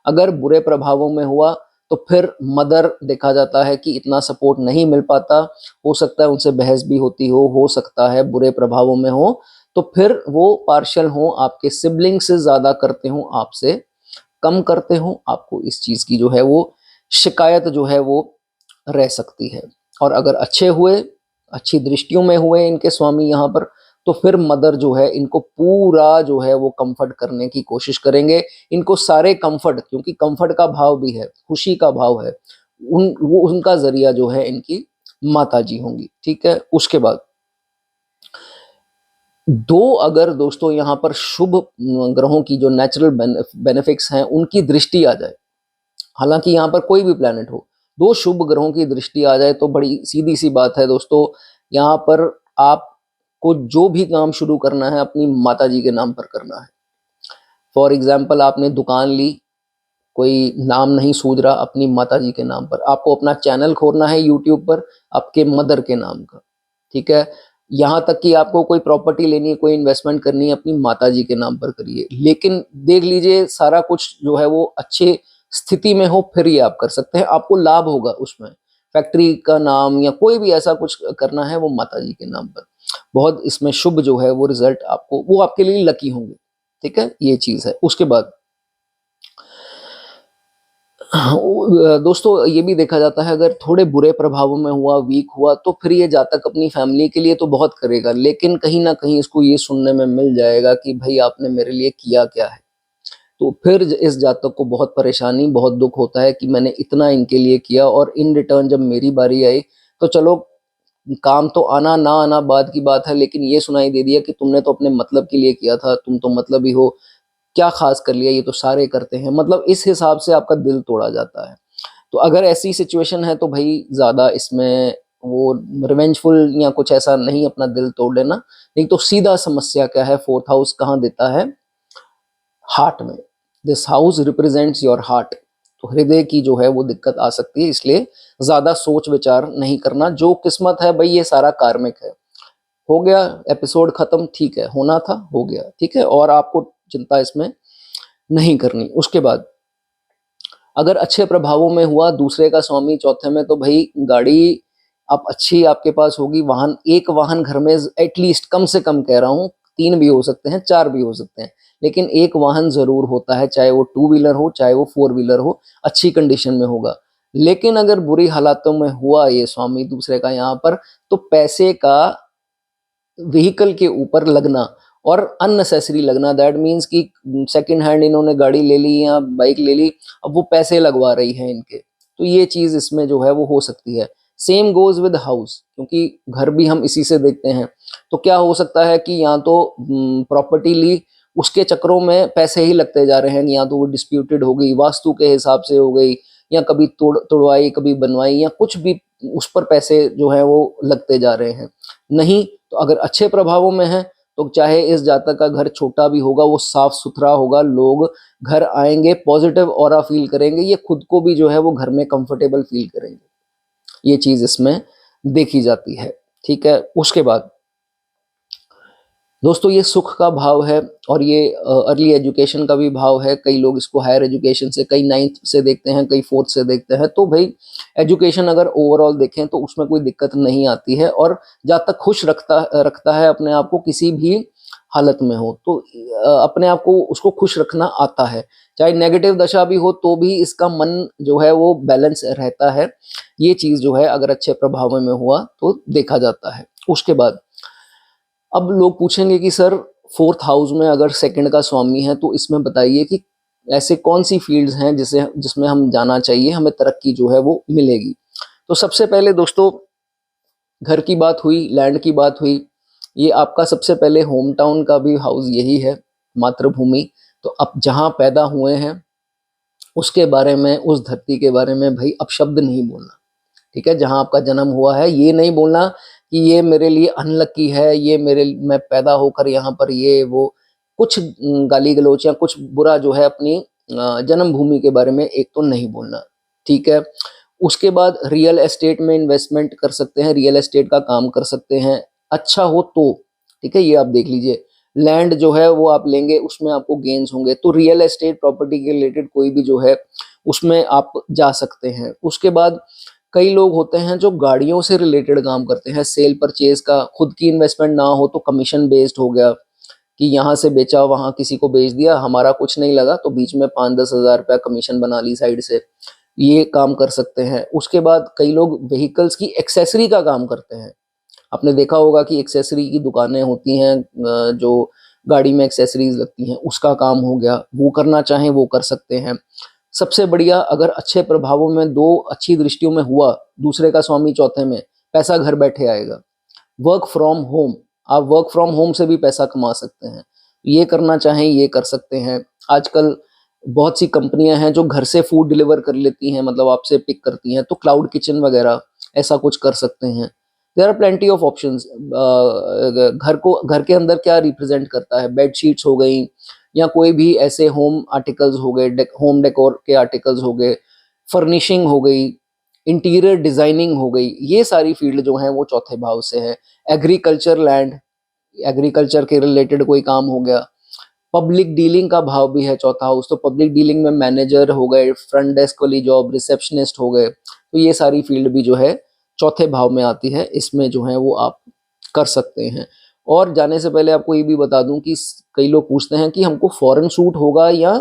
अगर बुरे प्रभावों में हुआ तो फिर मदर देखा जाता है कि इतना सपोर्ट नहीं मिल पाता, हो सकता है उनसे बहस भी होती हो सकता है बुरे प्रभावों में हो, तो फिर वो पार्शियल हो, आपके सिबलिंग से ज़्यादा करते हो, आपसे कम करते हो, आपको इस चीज़ की जो है वो शिकायत जो है वो रह सकती है। और अगर अच्छे हुए, अच्छी दृष्टियों में हुए इनके स्वामी यहाँ पर, तो फिर मदर जो है इनको पूरा जो है वो कंफर्ट करने की कोशिश करेंगे, इनको सारे कंफर्ट, क्योंकि कंफर्ट का भाव भी है, खुशी का भाव है, वो उनका जरिया जो है इनकी माता जी होंगी। ठीक है, उसके बाद दो अगर दोस्तों यहाँ पर शुभ ग्रहों की जो नेचुरल बेनिफिट्स हैं उनकी दृष्टि आ जाए, हालांकि यहाँ पर कोई भी प्लैनेट हो, दो शुभ ग्रहों की दृष्टि आ जाए तो बड़ी सीधी सी बात है दोस्तों, यहाँ पर आपको जो भी काम शुरू करना है अपनी माता जी के नाम पर करना है। फॉर एग्जाम्पल आपने दुकान ली, कोई नाम नहीं सूझ रहा, अपनी माता जी के नाम पर। आपको अपना चैनल खोलना है यूट्यूब पर, आपके मदर के नाम का। ठीक है, यहाँ तक कि आपको कोई प्रॉपर्टी लेनी है, कोई इन्वेस्टमेंट करनी है, अपनी माता जी के नाम पर करिए। लेकिन देख लीजिए सारा कुछ जो है वो अच्छे स्थिति में हो, फिर ये आप कर सकते हैं, आपको लाभ होगा उसमें। फैक्ट्री का नाम या कोई भी ऐसा कुछ करना है वो माता जी के नाम पर, बहुत इसमें शुभ जो है वो रिजल्ट आपको, वो आपके लिए लकी होंगे। ठीक है, ये चीज़ है। उसके बाद दोस्तों ये भी देखा जाता है, अगर थोड़े बुरे प्रभावों में हुआ, वीक हुआ, तो फिर ये जातक अपनी फैमिली के लिए तो बहुत करेगा, लेकिन कहीं ना कहीं इसको ये सुनने में मिल जाएगा कि भाई आपने मेरे लिए किया क्या है। तो फिर इस जातक को बहुत परेशानी, बहुत दुख होता है कि मैंने इतना इनके लिए किया और इन रिटर्न जब मेरी बारी आई, तो चलो काम तो आना ना आना बाद की बात है, लेकिन ये सुनाई दे दिया कि तुमने तो अपने मतलब के लिए किया था, तुम तो मतलबी हो, क्या खास कर लिया, ये तो सारे करते हैं, मतलब इस हिसाब से आपका दिल तोड़ा जाता है। तो अगर ऐसी सिचुएशन है तो भाई ज़्यादा इसमें वो रिवेंजफुल या कुछ ऐसा नहीं अपना दिल तोड़ लेना। नहीं तो सीधा समस्या क्या है, फोर्थ हाउस कहाँ देता है, हार्ट में। This house represents your heart, तो हृदय की जो है वो दिक्कत आ सकती है, इसलिए ज़्यादा सोच विचार नहीं करना। जो किस्मत है भाई ये सारा कार्मिक है, हो गया एपिसोड खत्म, ठीक है, होना था हो गया, ठीक है, और आपको चिंता इसमें नहीं करनी। उसके बाद अगर अच्छे प्रभावों में हुआ, दूसरे का स्वामी चौथे में, तो भाई गाड़ी आप अच्छी आपके पास होगी, वाहन, एक वाहन घर में एटलीस्ट, कम से कम कह रहा हूँ, 3 भी हो सकते हैं, 4 भी हो सकते हैं, लेकिन एक वाहन जरूर होता है, चाहे वो 2 व्हीलर हो चाहे वो 4 व्हीलर हो, अच्छी कंडीशन में होगा। लेकिन अगर बुरी हालातों में हुआ ये स्वामी दूसरे का यहाँ पर, तो पैसे का व्हीकल के ऊपर लगना और अननेसेसरी लगना, दैट मीन्स कि सेकंड हैंड इन्होंने गाड़ी ले ली या बाइक ले ली, अब वो पैसे लगवा रही है इनके, तो ये चीज इसमें जो है वो हो सकती है। सेम गोज विद हाउस, क्योंकि घर भी हम इसी से देखते हैं। तो क्या हो सकता है कि या तो प्रॉपर्टी ली, उसके चक्रों में पैसे ही लगते जा रहे हैं, या तो वो डिस्प्यूटेड हो गई, वास्तु के हिसाब से हो गई, या कभी तोड़वाई कभी बनवाई, या कुछ भी, उस पर पैसे जो है वो लगते जा रहे हैं। नहीं तो अगर अच्छे प्रभावों में है, तो चाहे इस जातक का घर छोटा भी होगा, वो साफ सुथरा होगा, लोग घर आएंगे पॉजिटिव ऑरा फील करेंगे, ये खुद को भी जो है वो घर में कंफर्टेबल फील करेंगे, ये चीज इसमें देखी जाती है। ठीक है, उसके बाद दोस्तों ये सुख का भाव है, और ये अर्ली एजुकेशन का भी भाव है। कई लोग इसको हायर एजुकेशन से, कई 9th से देखते हैं, कई 4th से देखते हैं। तो भाई एजुकेशन अगर ओवरऑल देखें तो उसमें कोई दिक्कत नहीं आती है, और जहाँ तक खुश रखता है अपने आप को किसी भी हालत में हो, तो अपने आप को उसको खुश रखना आता है, चाहे नेगेटिव दशा भी हो तो भी इसका मन जो है वो बैलेंस रहता है। ये चीज जो है अगर अच्छे प्रभाव में हुआ तो देखा जाता है। उसके बाद अब लोग पूछेंगे कि सर 4th हाउस में अगर सेकंड का स्वामी है, तो इसमें बताइए कि ऐसे कौन सी फील्ड्स हैं जिसमें हम जाना चाहिए, हमें तरक्की जो है वो मिलेगी। तो सबसे पहले दोस्तों घर की बात हुई, लैंड की बात हुई, ये आपका सबसे पहले होम टाउन का भी हाउस यही है, मातृभूमि। तो अब जहाँ पैदा हुए हैं उसके बारे में, उस धरती के बारे में भाई अपशब्द नहीं बोलना। ठीक है, जहां आपका जन्म हुआ है ये नहीं बोलना कि ये मेरे लिए अनलकी है, ये मेरे, मैं पैदा होकर यहाँ पर ये वो, कुछ गाली गलौच या कुछ बुरा जो है अपनी जन्मभूमि के बारे में एक तो नहीं बोलना। ठीक है, उसके बाद रियल एस्टेट में इन्वेस्टमेंट कर सकते हैं, रियल एस्टेट का काम कर सकते हैं, अच्छा हो तो। ठीक है, ये आप देख लीजिए, लैंड जो है वो आप लेंगे उसमें आपको गेन्स होंगे, तो रियल एस्टेट प्रॉपर्टी के रिलेटेड कोई भी जो है उसमें आप जा सकते हैं। उसके बाद कई लोग होते हैं जो गाड़ियों से रिलेटेड काम करते हैं, सेल परचेज का, खुद की इन्वेस्टमेंट ना हो तो कमीशन बेस्ड हो गया कि यहाँ से बेचा वहाँ किसी को बेच दिया, हमारा कुछ नहीं लगा तो बीच में 5-10 हज़ार रुपया कमीशन बना ली साइड से, ये काम कर सकते हैं। उसके बाद कई लोग व्हीकल्स की एक्सेसरी का काम करते हैं। आपने देखा होगा कि एक्सेसरी की दुकानें होती हैं, जो गाड़ी में एक्सेसरीज लगती हैं, उसका काम हो गया, वो करना चाहें वो कर सकते हैं। सबसे बढ़िया, अगर अच्छे प्रभावों में, दो अच्छी दृष्टियों में हुआ, दूसरे का स्वामी चौथे में, पैसा घर बैठे आएगा। वर्क फ्रॉम होम, आप वर्क फ्रॉम होम से भी पैसा कमा सकते हैं, ये करना चाहें ये कर सकते हैं। आजकल बहुत सी कंपनियां हैं जो घर से फूड डिलीवर कर लेती हैं, मतलब आपसे पिक करती हैं, तो क्लाउड किचन वगैरह ऐसा कुछ कर सकते हैं। There are plenty of options. घर के अंदर क्या रिप्रेजेंट करता है, बेड शीट्स हो गई या कोई भी ऐसे होम आर्टिकल्स हो गए, होम डेकोर के आर्टिकल्स हो गए, फर्निशिंग हो गई, इंटीरियर डिजाइनिंग हो गई, ये सारी फील्ड जो है वो चौथे भाव से है। एग्रीकल्चर लैंड, एग्रीकल्चर के रिलेटेड कोई काम हो गया। पब्लिक डीलिंग का भाव भी है चौथा हाउस, तो पब्लिक डीलिंग में मैनेजर हो गए, फ्रंट डेस्क वाली जॉब, रिसेप्शनिस्ट हो गए, तो ये सारी फील्ड भी जो है चौथे भाव में आती है, इसमें जो है वो आप कर सकते हैं। और जाने से पहले आपको ये भी बता दूं कि कई लोग पूछते हैं कि हमको फॉरेन सूट होगा या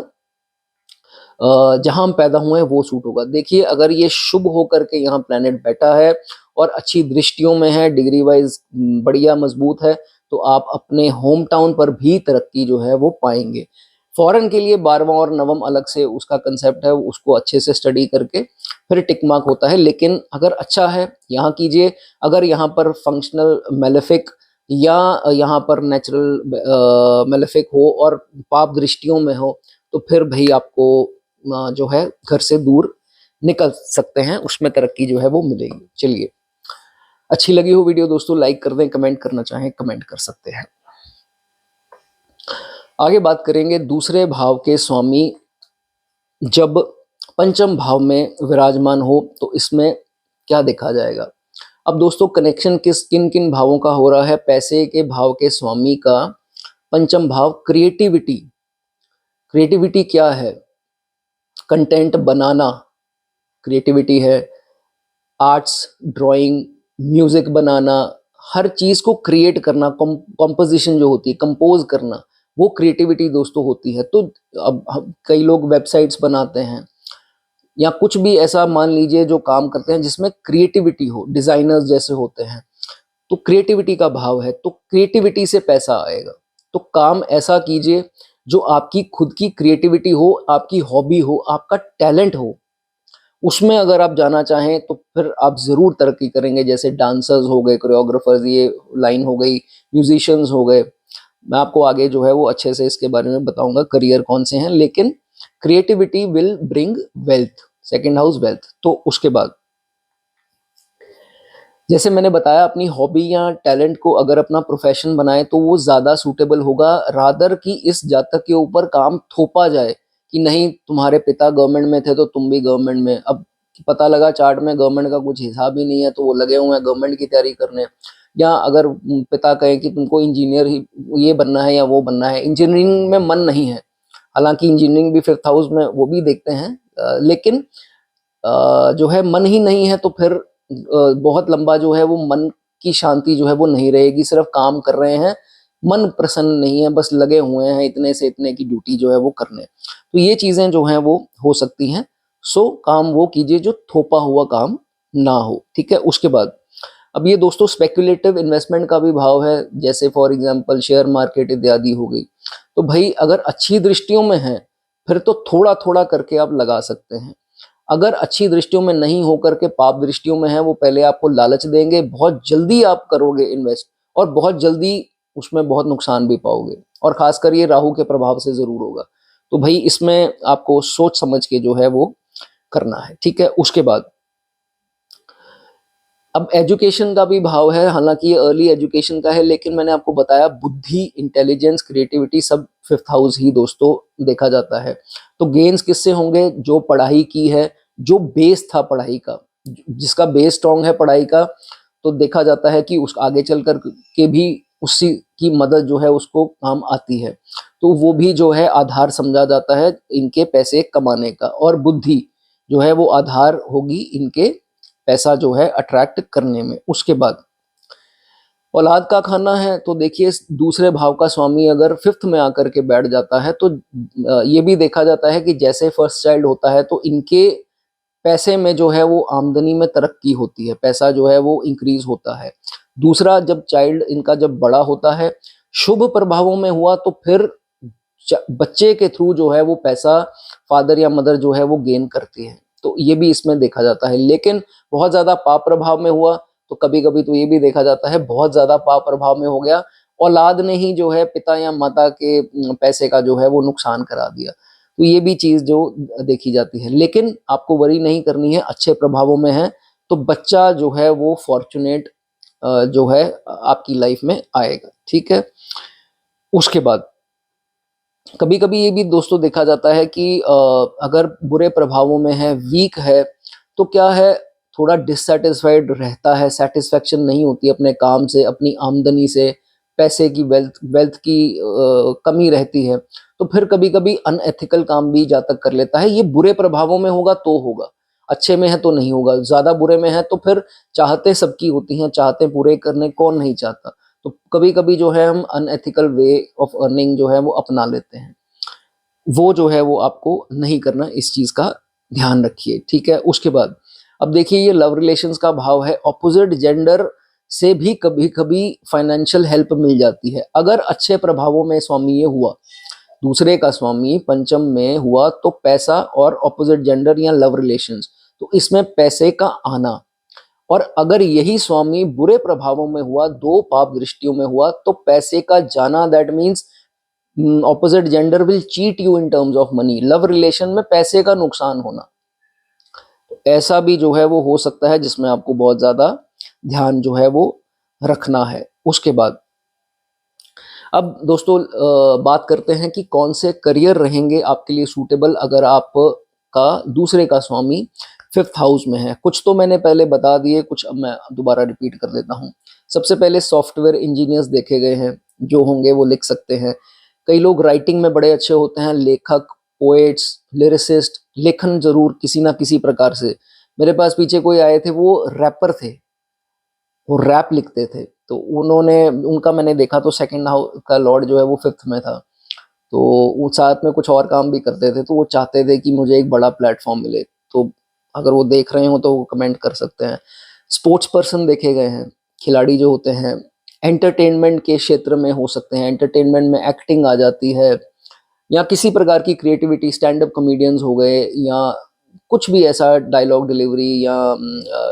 जहां हम पैदा हुए हैं वो सूट होगा। देखिए, अगर ये शुभ होकर के यहाँ प्लेनेट बैठा है और अच्छी दृष्टियों में है, डिग्री वाइज बढ़िया मजबूत है, तो आप अपने होम टाउन पर भी तरक्की जो है वो पाएंगे। फॉरेन के लिए 12वां और नवम अलग से उसका कंसेप्ट है, उसको अच्छे से स्टडी करके फिर टिक मार्क होता है। लेकिन अगर अच्छा है यहाँ कीजिए। अगर यहाँ पर फंक्शनल मेलेफिक या यहाँ पर नेचुरल मेलेफिक हो और पाप दृष्टियों में हो, तो फिर भाई आपको जो है घर से दूर निकल सकते हैं, उसमें तरक्की जो है वो मिलेगी। चलिए, अच्छी लगी हो वीडियो दोस्तों लाइक कर दें, कमेंट करना चाहें कमेंट कर सकते हैं। आगे बात करेंगे दूसरे भाव के स्वामी जब पंचम भाव में विराजमान हो तो इसमें क्या देखा जाएगा। अब दोस्तों, कनेक्शन किन किन भावों का हो रहा है। पैसे के भाव के स्वामी का पंचम भाव क्रिएटिविटी। क्रिएटिविटी क्या है? कंटेंट बनाना क्रिएटिविटी है, आर्ट्स, ड्राइंग, म्यूजिक बनाना, हर चीज को क्रिएट करना, कॉम्पोजिशन जो होती है, कंपोज करना, वो क्रिएटिविटी दोस्तों होती है। तो अब कई लोग वेबसाइट्स बनाते हैं या कुछ भी ऐसा मान लीजिए जो काम करते हैं जिसमें क्रिएटिविटी हो, डिजाइनर्स जैसे होते हैं, तो क्रिएटिविटी का भाव है, तो क्रिएटिविटी से पैसा आएगा। तो काम ऐसा कीजिए जो आपकी खुद की क्रिएटिविटी हो, आपकी हॉबी हो, आपका टैलेंट हो, उसमें अगर आप जाना चाहें तो फिर आप ज़रूर तरक्की करेंगे। जैसे डांसर्स हो गए, कोरियोग्राफर्स, ये लाइन हो गई, म्यूजिशियंस हो गए। मैं आपको आगे जो है वो अच्छे से इसके बारे में बताऊंगा करियर कौन से हैं। लेकिन creativity will bring wealth, second house wealth. तो उसके बाद जैसे मैंने बताया, अपनी हॉबी या टैलेंट को अगर अपना प्रोफेशन बनाए तो वो ज़्यादा सूटेबल होगा, रादर कि इस जातक के ऊपर काम थोपा जाए कि नहीं तुम्हारे पिता गवर्नमेंट में थे तो तुम भी गवर्नमेंट में। अब पता लगा चार्ट में गवर्नमेंट का कुछ हिसाब ही नहीं है तो वो लगे हुए हैं गवर्नमेंट की तैयारी करने। या अगर पिता कहें कि तुमको इंजीनियर ही ये बनना है या वो बनना है, इंजीनियरिंग में मन नहीं है, हालांकि इंजीनियरिंग भी फिफ्थ हाउस में वो भी देखते हैं, लेकिन जो है मन ही नहीं है तो फिर बहुत लंबा जो है वो मन की शांति जो है वो नहीं रहेगी। सिर्फ काम कर रहे हैं, मन प्रसन्न नहीं है, बस लगे हुए हैं इतने से इतने की ड्यूटी जो है वो करने। तो ये चीजें जो हैं वो हो सकती हैं। सो काम वो कीजिए जो थोपा हुआ काम ना हो, ठीक है। उसके बाद अब ये दोस्तों स्पेक्युलेटिव इन्वेस्टमेंट का भी भाव है, जैसे फॉर एग्जांपल शेयर मार्केट इत्यादि हो गई। तो भाई अगर अच्छी दृष्टियों में है फिर तो थोड़ा थोड़ा करके आप लगा सकते हैं। अगर अच्छी दृष्टियों में नहीं होकर के पाप दृष्टियों में है, वो पहले आपको लालच देंगे, बहुत जल्दी आप करोगे इन्वेस्ट और बहुत जल्दी उसमें बहुत नुकसान भी पाओगे, और खासकर ये राहु के प्रभाव से जरूर होगा। तो भाई इसमें आपको सोच समझ के जो है वो करना है, ठीक है। उसके बाद अब एजुकेशन का भी भाव है, हालांकि ये अर्ली एजुकेशन का है, लेकिन मैंने आपको बताया बुद्धि, इंटेलिजेंस, क्रिएटिविटी सब फिफ्थ हाउस ही दोस्तों देखा जाता है। तो गेन्स किससे होंगे? जो पढ़ाई की है, जो बेस था पढ़ाई का, जिसका बेस स्ट्रांग है पढ़ाई का, तो देखा जाता है कि उस आगे चल कर के भी उसी की मदद जो है उसको काम आती है। तो वो भी जो है आधार समझा जाता है इनके पैसे कमाने का। और बुद्धि, जो है वो आधार होगी इनके पैसा जो है अट्रैक्ट करने में। उसके बाद औलाद का खाना है, तो देखिए दूसरे भाव का स्वामी अगर फिफ्थ में आकर के बैठ जाता है तो ये भी देखा जाता है कि जैसे फर्स्ट चाइल्ड होता है तो इनके पैसे में जो है वो आमदनी में तरक्की होती है, पैसा जो है वो इंक्रीज होता है। दूसरा, जब चाइल्ड इनका जब बड़ा होता है, शुभ प्रभावों में हुआ तो फिर बच्चे के थ्रू जो है वो पैसा फादर या मदर जो है वो गेन करती है, तो ये भी इसमें देखा जाता है। लेकिन बहुत ज्यादा पाप प्रभाव में हुआ तो कभी कभी तो ये भी देखा जाता है बहुत ज्यादा पाप प्रभाव में हो गया, औलाद ने ही जो है पिता या माता के पैसे का जो है वो नुकसान करा दिया, तो ये भी चीज जो देखी जाती है। लेकिन आपको वरी नहीं करनी है, अच्छे प्रभावों में है तो बच्चा जो है वो फॉर्चुनेट जो है आपकी लाइफ में आएगा, ठीक है। उसके बाद कभी कभी ये भी दोस्तों देखा जाता है कि अगर बुरे प्रभावों में है, वीक है, तो क्या है, थोड़ा डिससेटिस्फाइड रहता है, सेटिस्फेक्शन नहीं होती अपने काम से, अपनी आमदनी से, पैसे की वेल्थ की कमी रहती है, तो फिर कभी कभी अनएथिकल काम भी जातक कर लेता है। ये बुरे प्रभावों में होगा तो होगा, अच्छे में है तो नहीं होगा। ज्यादा बुरे में है तो फिर चाहते सबकी होती हैं, चाहते पूरे करने कौन नहीं चाहता, तो कभी कभी जो है हम अनएथिकल वे ऑफ अर्निंग जो है वो अपना लेते हैं, वो जो है वो आपको नहीं करना, इस चीज का ध्यान रखिए, ठीक है। उसके बाद अब देखिए ये लव रिलेशंस का भाव है, ऑपोजिट जेंडर से भी कभी कभी फाइनेंशियल हेल्प मिल जाती है। अगर अच्छे प्रभावों में स्वामी ये हुआ, दूसरे का स्वामी पंचम में हुआ तो पैसा और ऑपोजिट जेंडर या लव रिलेशंस, तो इसमें पैसे का आना। और अगर यही स्वामी बुरे प्रभावों में हुआ, दो पाप दृष्टियों में हुआ, तो पैसे का जाना, that means opposite gender will cheat you in terms of money, love relation में पैसे का नुकसान होना, तो ऐसा भी जो है वो हो सकता है, जिसमें आपको बहुत ज्यादा ध्यान जो है वो रखना है। उसके बाद अब दोस्तों बात करते हैं कि कौन से करियर रहेंगे आपके लिए सूटेबल अगर आप का दूसरे का स्वामी फिफ्थ हाउस में है। कुछ तो मैंने पहले बता दिए, कुछ अब मैं दोबारा रिपीट कर देता हूँ। सबसे पहले सॉफ्टवेयर इंजीनियर्स देखे गए हैं, जो होंगे वो लिख सकते हैं। कई लोग राइटिंग में बड़े अच्छे होते हैं, लेखक, पोएट्स, लिरिसिस्ट, लेखन जरूर किसी ना किसी प्रकार से। मेरे पास पीछे कोई आए थे, वो रैपर थे, वो रैप लिखते थे, तो उन्होंने उनका मैंने देखा तो सेकंड हाउस का लॉर्ड जो है वो फिफ्थ में था, तो वो साथ में कुछ और काम भी करते थे, तो वो चाहते थे कि मुझे एक बड़ा प्लेटफॉर्म मिले। तो अगर वो देख रहे हो तो वो कमेंट कर सकते हैं। स्पोर्ट्स पर्सन देखे गए हैं, खिलाड़ी जो होते हैं। एंटरटेनमेंट के क्षेत्र में हो सकते हैं, एंटरटेनमेंट में एक्टिंग आ जाती है, या किसी प्रकार की क्रिएटिविटी, स्टैंड अप कॉमेडियंस हो गए, या कुछ भी ऐसा डायलॉग डिलीवरी, या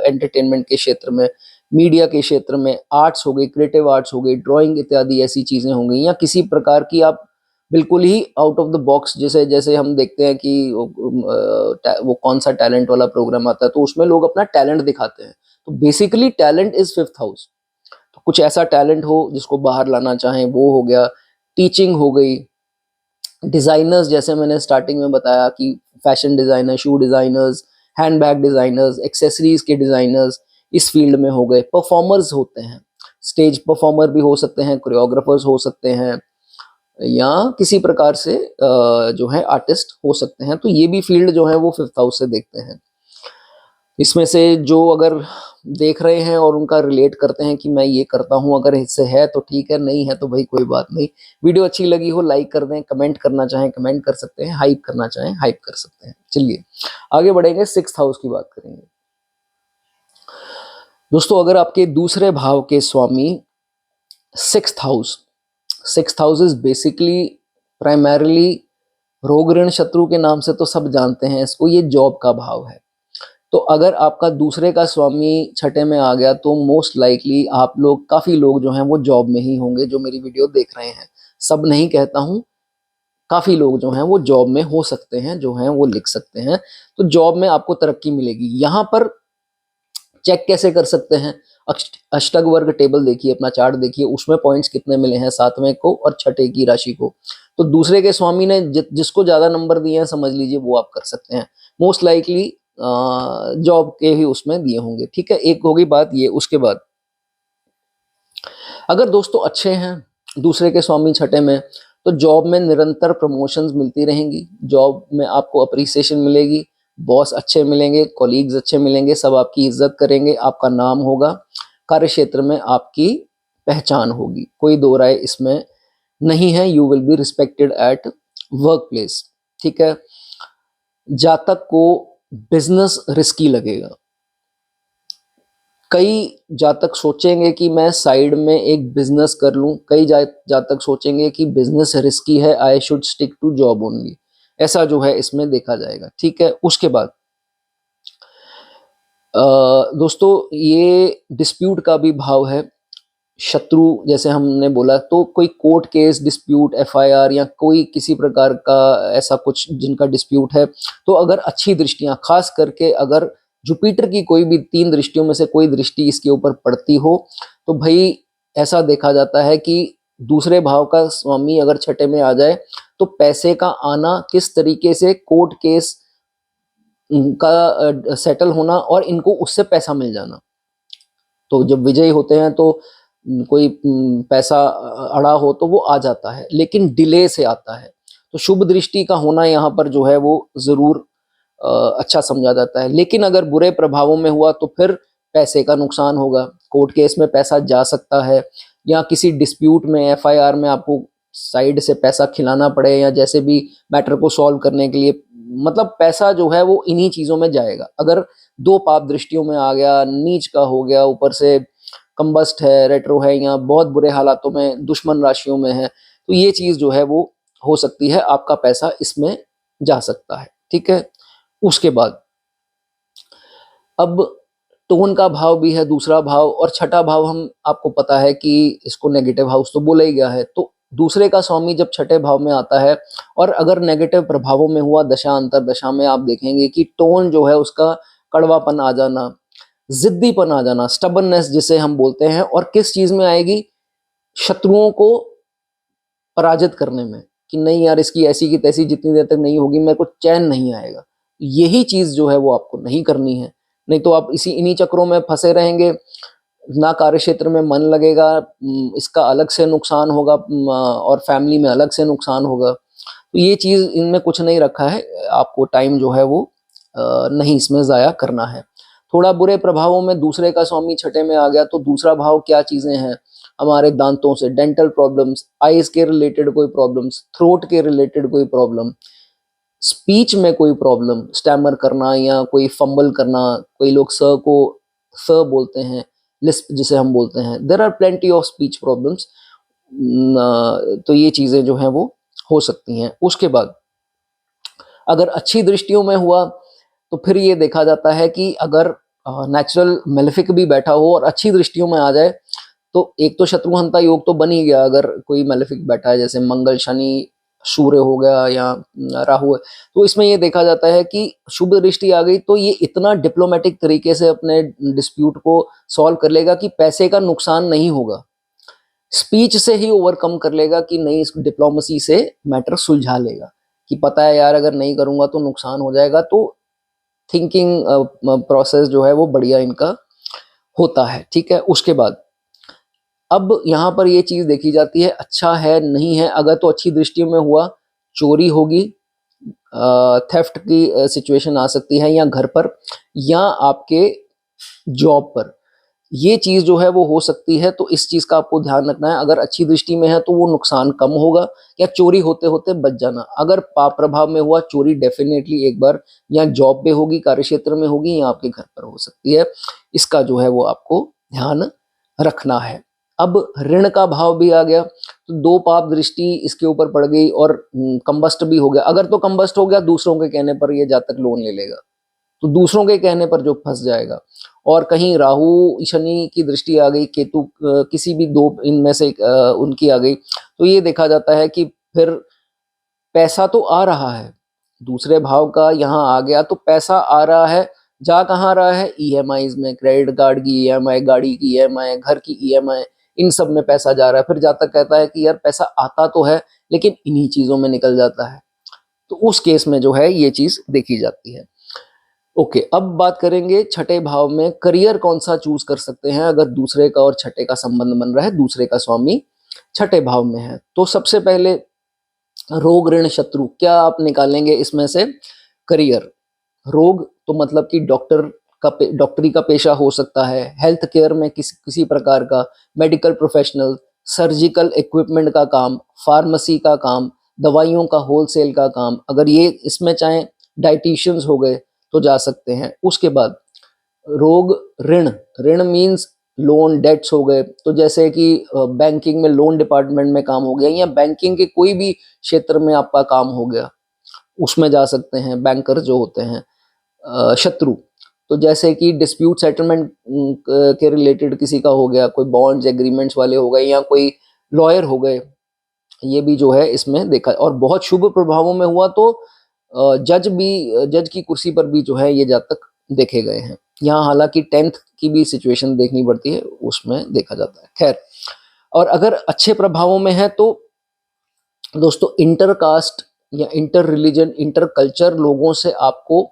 एंटरटेनमेंट के क्षेत्र में, मीडिया के क्षेत्र में, आर्ट्स हो गई, क्रिएटिव आर्ट्स हो गई, ड्राइंग इत्यादि ऐसी चीजें हो गई, या किसी प्रकार की आप बिल्कुल ही आउट ऑफ द बॉक्स, जैसे जैसे हम देखते हैं कि वो कौन सा टैलेंट वाला प्रोग्राम आता है, तो उसमें लोग अपना टैलेंट दिखाते हैं, तो basically talent is fifth house. तो कुछ ऐसा टैलेंट हो जिसको बाहर लाना चाहें, वो हो गया। टीचिंग हो गई, डिजाइनर्स, जैसे मैंने स्टार्टिंग में बताया कि फैशन डिजाइनर, शू डिजाइनर्स, हैंडबैग डिजाइनर्स, एक्सेसरीज के डिजाइनर्स इस फील्ड में हो गए। परफॉर्मर्स होते हैं, स्टेज परफॉर्मर भी हो सकते हैं, कोरियोग्राफर्स हो सकते हैं, या किसी प्रकार से जो है आर्टिस्ट हो सकते हैं, तो ये भी फील्ड जो है वो फिफ्थ हाउस से देखते हैं। इसमें से जो अगर देख रहे हैं और उनका रिलेट करते हैं कि मैं ये करता हूं, अगर इससे है तो ठीक है, नहीं है तो भाई कोई बात नहीं। वीडियो अच्छी लगी हो लाइक कर दें, कमेंट करना चाहें कमेंट कर सकते हैं, हाइप करना चाहें हाइप कर सकते हैं। चलिए आगे बढ़ेंगे, सिक्स्थ हाउस की बात करेंगे। दोस्तों अगर आपके दूसरे भाव के स्वामी sixth house is basically primarily रोग ऋण शत्रु के नाम से तो सब जानते हैं इसको, ये जॉब का भाव है। तो अगर आपका दूसरे का स्वामी छठे में आ गया तो मोस्ट लाइकली आप लोग, काफी लोग जो हैं वो जॉब में ही होंगे, जो मेरी वीडियो देख रहे हैं। सब नहीं कहता हूं, काफी लोग जो हैं वो जॉब में हो सकते हैं, जो हैं वो लिख सकते हैं। तो जॉब में आपको तरक्की मिलेगी। यहाँ पर चेक कैसे कर सकते हैं, अष्टक वर्ग टेबल देखिए, अपना चार्ट देखिए, उसमें पॉइंट्स कितने मिले हैं सातवें को और छठे की राशि को। तो दूसरे के स्वामी ने जिसको ज्यादा नंबर दिए हैं समझ लीजिए वो आप कर सकते हैं। मोस्ट लाइकली जॉब के ही उसमें दिए होंगे, ठीक है। एक होगी बात ये। उसके बाद अगर दोस्तों अच्छे हैं, दूसरे के स्वामी छठे में, तो जॉब में निरंतर प्रमोशंस मिलती रहेंगी, जॉब में आपको अप्रिसिएशन मिलेगी, बॉस अच्छे मिलेंगे, कॉलीग्स अच्छे मिलेंगे, सब आपकी इज्जत करेंगे, आपका नाम होगा, कार्य क्षेत्र में आपकी पहचान होगी, कोई दो राय इसमें नहीं है। You will be respected at work place. ठीक है। जातक को बिजनेस रिस्की लगेगा। कई जातक सोचेंगे कि मैं साइड में एक बिजनेस कर लूं, कई जातक सोचेंगे कि बिजनेस रिस्की है, I should stick to job only. ऐसा जो है इसमें देखा जाएगा। ठीक है। उसके बाद दोस्तों ये डिस्प्यूट का भी भाव है। शत्रु जैसे हमने बोला, तो कोई कोर्ट केस डिस्प्यूट, एफआईआर या कोई किसी प्रकार का ऐसा कुछ जिनका डिस्प्यूट है, तो अगर अच्छी दृष्टियां, खास करके अगर जुपिटर की कोई भी 3 दृष्टियों में से कोई दृष्टि इसके ऊपर पड़ती हो, तो भाई ऐसा देखा जाता है कि दूसरे भाव का स्वामी अगर छठे में आ जाए तो पैसे का आना, किस तरीके से कोर्ट केस का सेटल होना और इनको उससे पैसा मिल जाना। तो जब विजयी होते हैं तो कोई पैसा अड़ा हो तो वो आ जाता है, लेकिन डिले से आता है। तो शुभ दृष्टि का होना यहाँ पर जो है वो जरूर अच्छा समझा जाता है। लेकिन अगर बुरे प्रभावों में हुआ तो फिर पैसे का नुकसान होगा, कोर्ट केस में पैसा जा सकता है, या किसी डिस्प्यूट में, एफआईआर में आपको साइड से पैसा खिलाना पड़े, या जैसे भी मैटर को सॉल्व करने के लिए, मतलब पैसा जो है वो इन्हीं चीजों में जाएगा। अगर 2 पाप दृष्टियों में आ गया, नीच का हो गया, ऊपर से कंबस्ट है, रेट्रो है, या बहुत बुरे हालातों में दुश्मन राशियों में है, तो ये चीज जो है वो हो सकती है, आपका पैसा इसमें जा सकता है। ठीक है। उसके बाद अब टोन का भाव भी है, दूसरा भाव और छठा भाव, हम आपको पता है कि इसको नेगेटिव हाउस तो बोला ही गया है। तो दूसरे का स्वामी जब छठे भाव में आता है और अगर नेगेटिव प्रभावों में हुआ दशा अंतर दशा में, आप देखेंगे कि टोन जो है उसका कड़वापन आ जाना, जिद्दीपन आ जाना, स्टबननेस जिसे हम बोलते हैं, और किस चीज में आएगी, शत्रुओं को पराजित करने में, कि नहीं यार इसकी ऐसी की तैसी जितनी देर तक नहीं होगी मेरे को चैन नहीं आएगा। यही चीज जो है वो आपको नहीं करनी है, नहीं तो आप इन्हीं चक्रों में फंसे रहेंगे, ना कार्य क्षेत्र में मन लगेगा, इसका अलग से नुकसान होगा, और फैमिली में अलग से नुकसान होगा। तो ये चीज इनमें कुछ नहीं रखा है, आपको टाइम जो है वो नहीं इसमें जाया करना है। थोड़ा बुरे प्रभावों में दूसरे का स्वामी छठे में आ गया तो दूसरा भाव क्या चीजें हैं, हमारे दांतों से डेंटल प्रॉब्लम्स, आईज के रिलेटेड कोई प्रॉब्लम्स, थ्रोट के रिलेटेड कोई प्रॉब्लम, स्पीच में कोई प्रॉब्लम, स्टैमर करना या कोई फंबल करना, कोई लोग को स बोलते हैं, लिस्प जिसे हम बोलते हैं, there are plenty of speech problems. तो ये चीजें जो हैं वो हो सकती हैं। उसके बाद अगर अच्छी दृष्टियों में हुआ तो फिर ये देखा जाता है कि अगर नेचुरल मेलेफिक भी बैठा हो और अच्छी दृष्टियों में आ जाए, तो एक तो शत्रुहंता योग तो बन ही गया। अगर कोई मेलेफिक बैठा है जैसे मंगल, शनि, सूर्य हो गया या राहु है, तो इसमें ये देखा जाता है कि शुभ दृष्टि आ गई तो ये इतना डिप्लोमेटिक तरीके से अपने डिस्प्यूट को सॉल्व कर लेगा कि पैसे का नुकसान नहीं होगा, स्पीच से ही ओवरकम कर लेगा, कि नहीं इस डिप्लोमेसी से मैटर सुलझा लेगा, कि पता है यार अगर नहीं करूंगा तो नुकसान हो जाएगा। तो थिंकिंग प्रोसेस जो है वो बढ़िया इनका होता है। ठीक है। उसके बाद अब यहाँ पर ये चीज देखी जाती है, अच्छा है नहीं है। अगर तो अच्छी दृष्टि में हुआ, चोरी होगी, थेफ्ट की सिचुएशन आ सकती है, या घर पर या आपके जॉब पर, ये चीज जो है वो हो सकती है। तो इस चीज का आपको ध्यान रखना है। अगर अच्छी दृष्टि में है तो वो नुकसान कम होगा, या चोरी होते होते बच जाना। अगर पाप प्रभाव में हुआ, चोरी डेफिनेटली एक बार या जॉब पे होगी, कार्य क्षेत्र में होगी, या आपके घर पर हो सकती है। इसका जो है वो आपको ध्यान रखना है। अब ऋण का भाव भी आ गया तो 2 पाप दृष्टि इसके ऊपर पड़ गई और कंबस्ट भी हो गया। अगर तो कंबस्ट हो गया, दूसरों के कहने पर ये जातक लोन ले लेगा, तो दूसरों के कहने पर जो फंस जाएगा। और कहीं राहु शनि की दृष्टि आ गई, केतु किसी भी 2 इनमें से उनकी आ गई, तो ये देखा जाता है कि फिर पैसा तो आ रहा है, दूसरे भाव का यहाँ आ गया तो पैसा आ रहा है, जा कहाँ रहा है, ईएमआईज में, क्रेडिट कार्ड की ईएमआई, गाड़ी की ईएमआई, घर की ईएमआई, इन सब में पैसा जा रहा है। फिर जातक कहता है कि यार पैसा आता तो है लेकिन इन्हीं चीजों में निकल जाता है। तो उस केस में जो है ये चीज देखी जाती है। ओके, अब बात करेंगे छठे भाव में करियर कौन सा चूज कर सकते हैं अगर दूसरे का और छठे का संबंध बन रहा है, दूसरे का स्वामी छठे भाव में है। तो सबसे पहले रोग ऋण शत्रु क्या आप निकालेंगे इसमें से, करियर। रोग तो मतलब कि डॉक्टरी का पेशा हो सकता है, हेल्थ केयर में किसी प्रकार का, मेडिकल प्रोफेशनल, सर्जिकल इक्विपमेंट का काम, फार्मेसी का काम, दवाइयों का होलसेल का काम, अगर ये इसमें चाहे डाइटिशियंस हो गए तो जा सकते हैं। उसके बाद रोग ऋण, ऋण मीन्स लोन डेट्स हो गए, तो जैसे कि बैंकिंग में लोन डिपार्टमेंट में काम हो गया या बैंकिंग के कोई भी क्षेत्र में आपका काम हो गया, उसमें जा सकते हैं। बैंकर जो होते हैं शत्रु, तो जैसे कि डिस्प्यूट सेटलमेंट के रिलेटेड किसी का हो गया, कोई बॉन्ड्स एग्रीमेंट्स वाले हो गए या कोई लॉयर हो गए, ये भी जो है इसमें देखा। और बहुत शुभ प्रभावों में हुआ तो जज की कुर्सी पर भी जो है ये जातक देखे गए हैं। यहाँ हालांकि 10th की भी सिचुएशन देखनी पड़ती है, उसमें देखा जाता है। खैर, और अगर अच्छे प्रभावों में है तो दोस्तों इंटर कास्ट या इंटर रिलीजन, इंटर कल्चर लोगों से आपको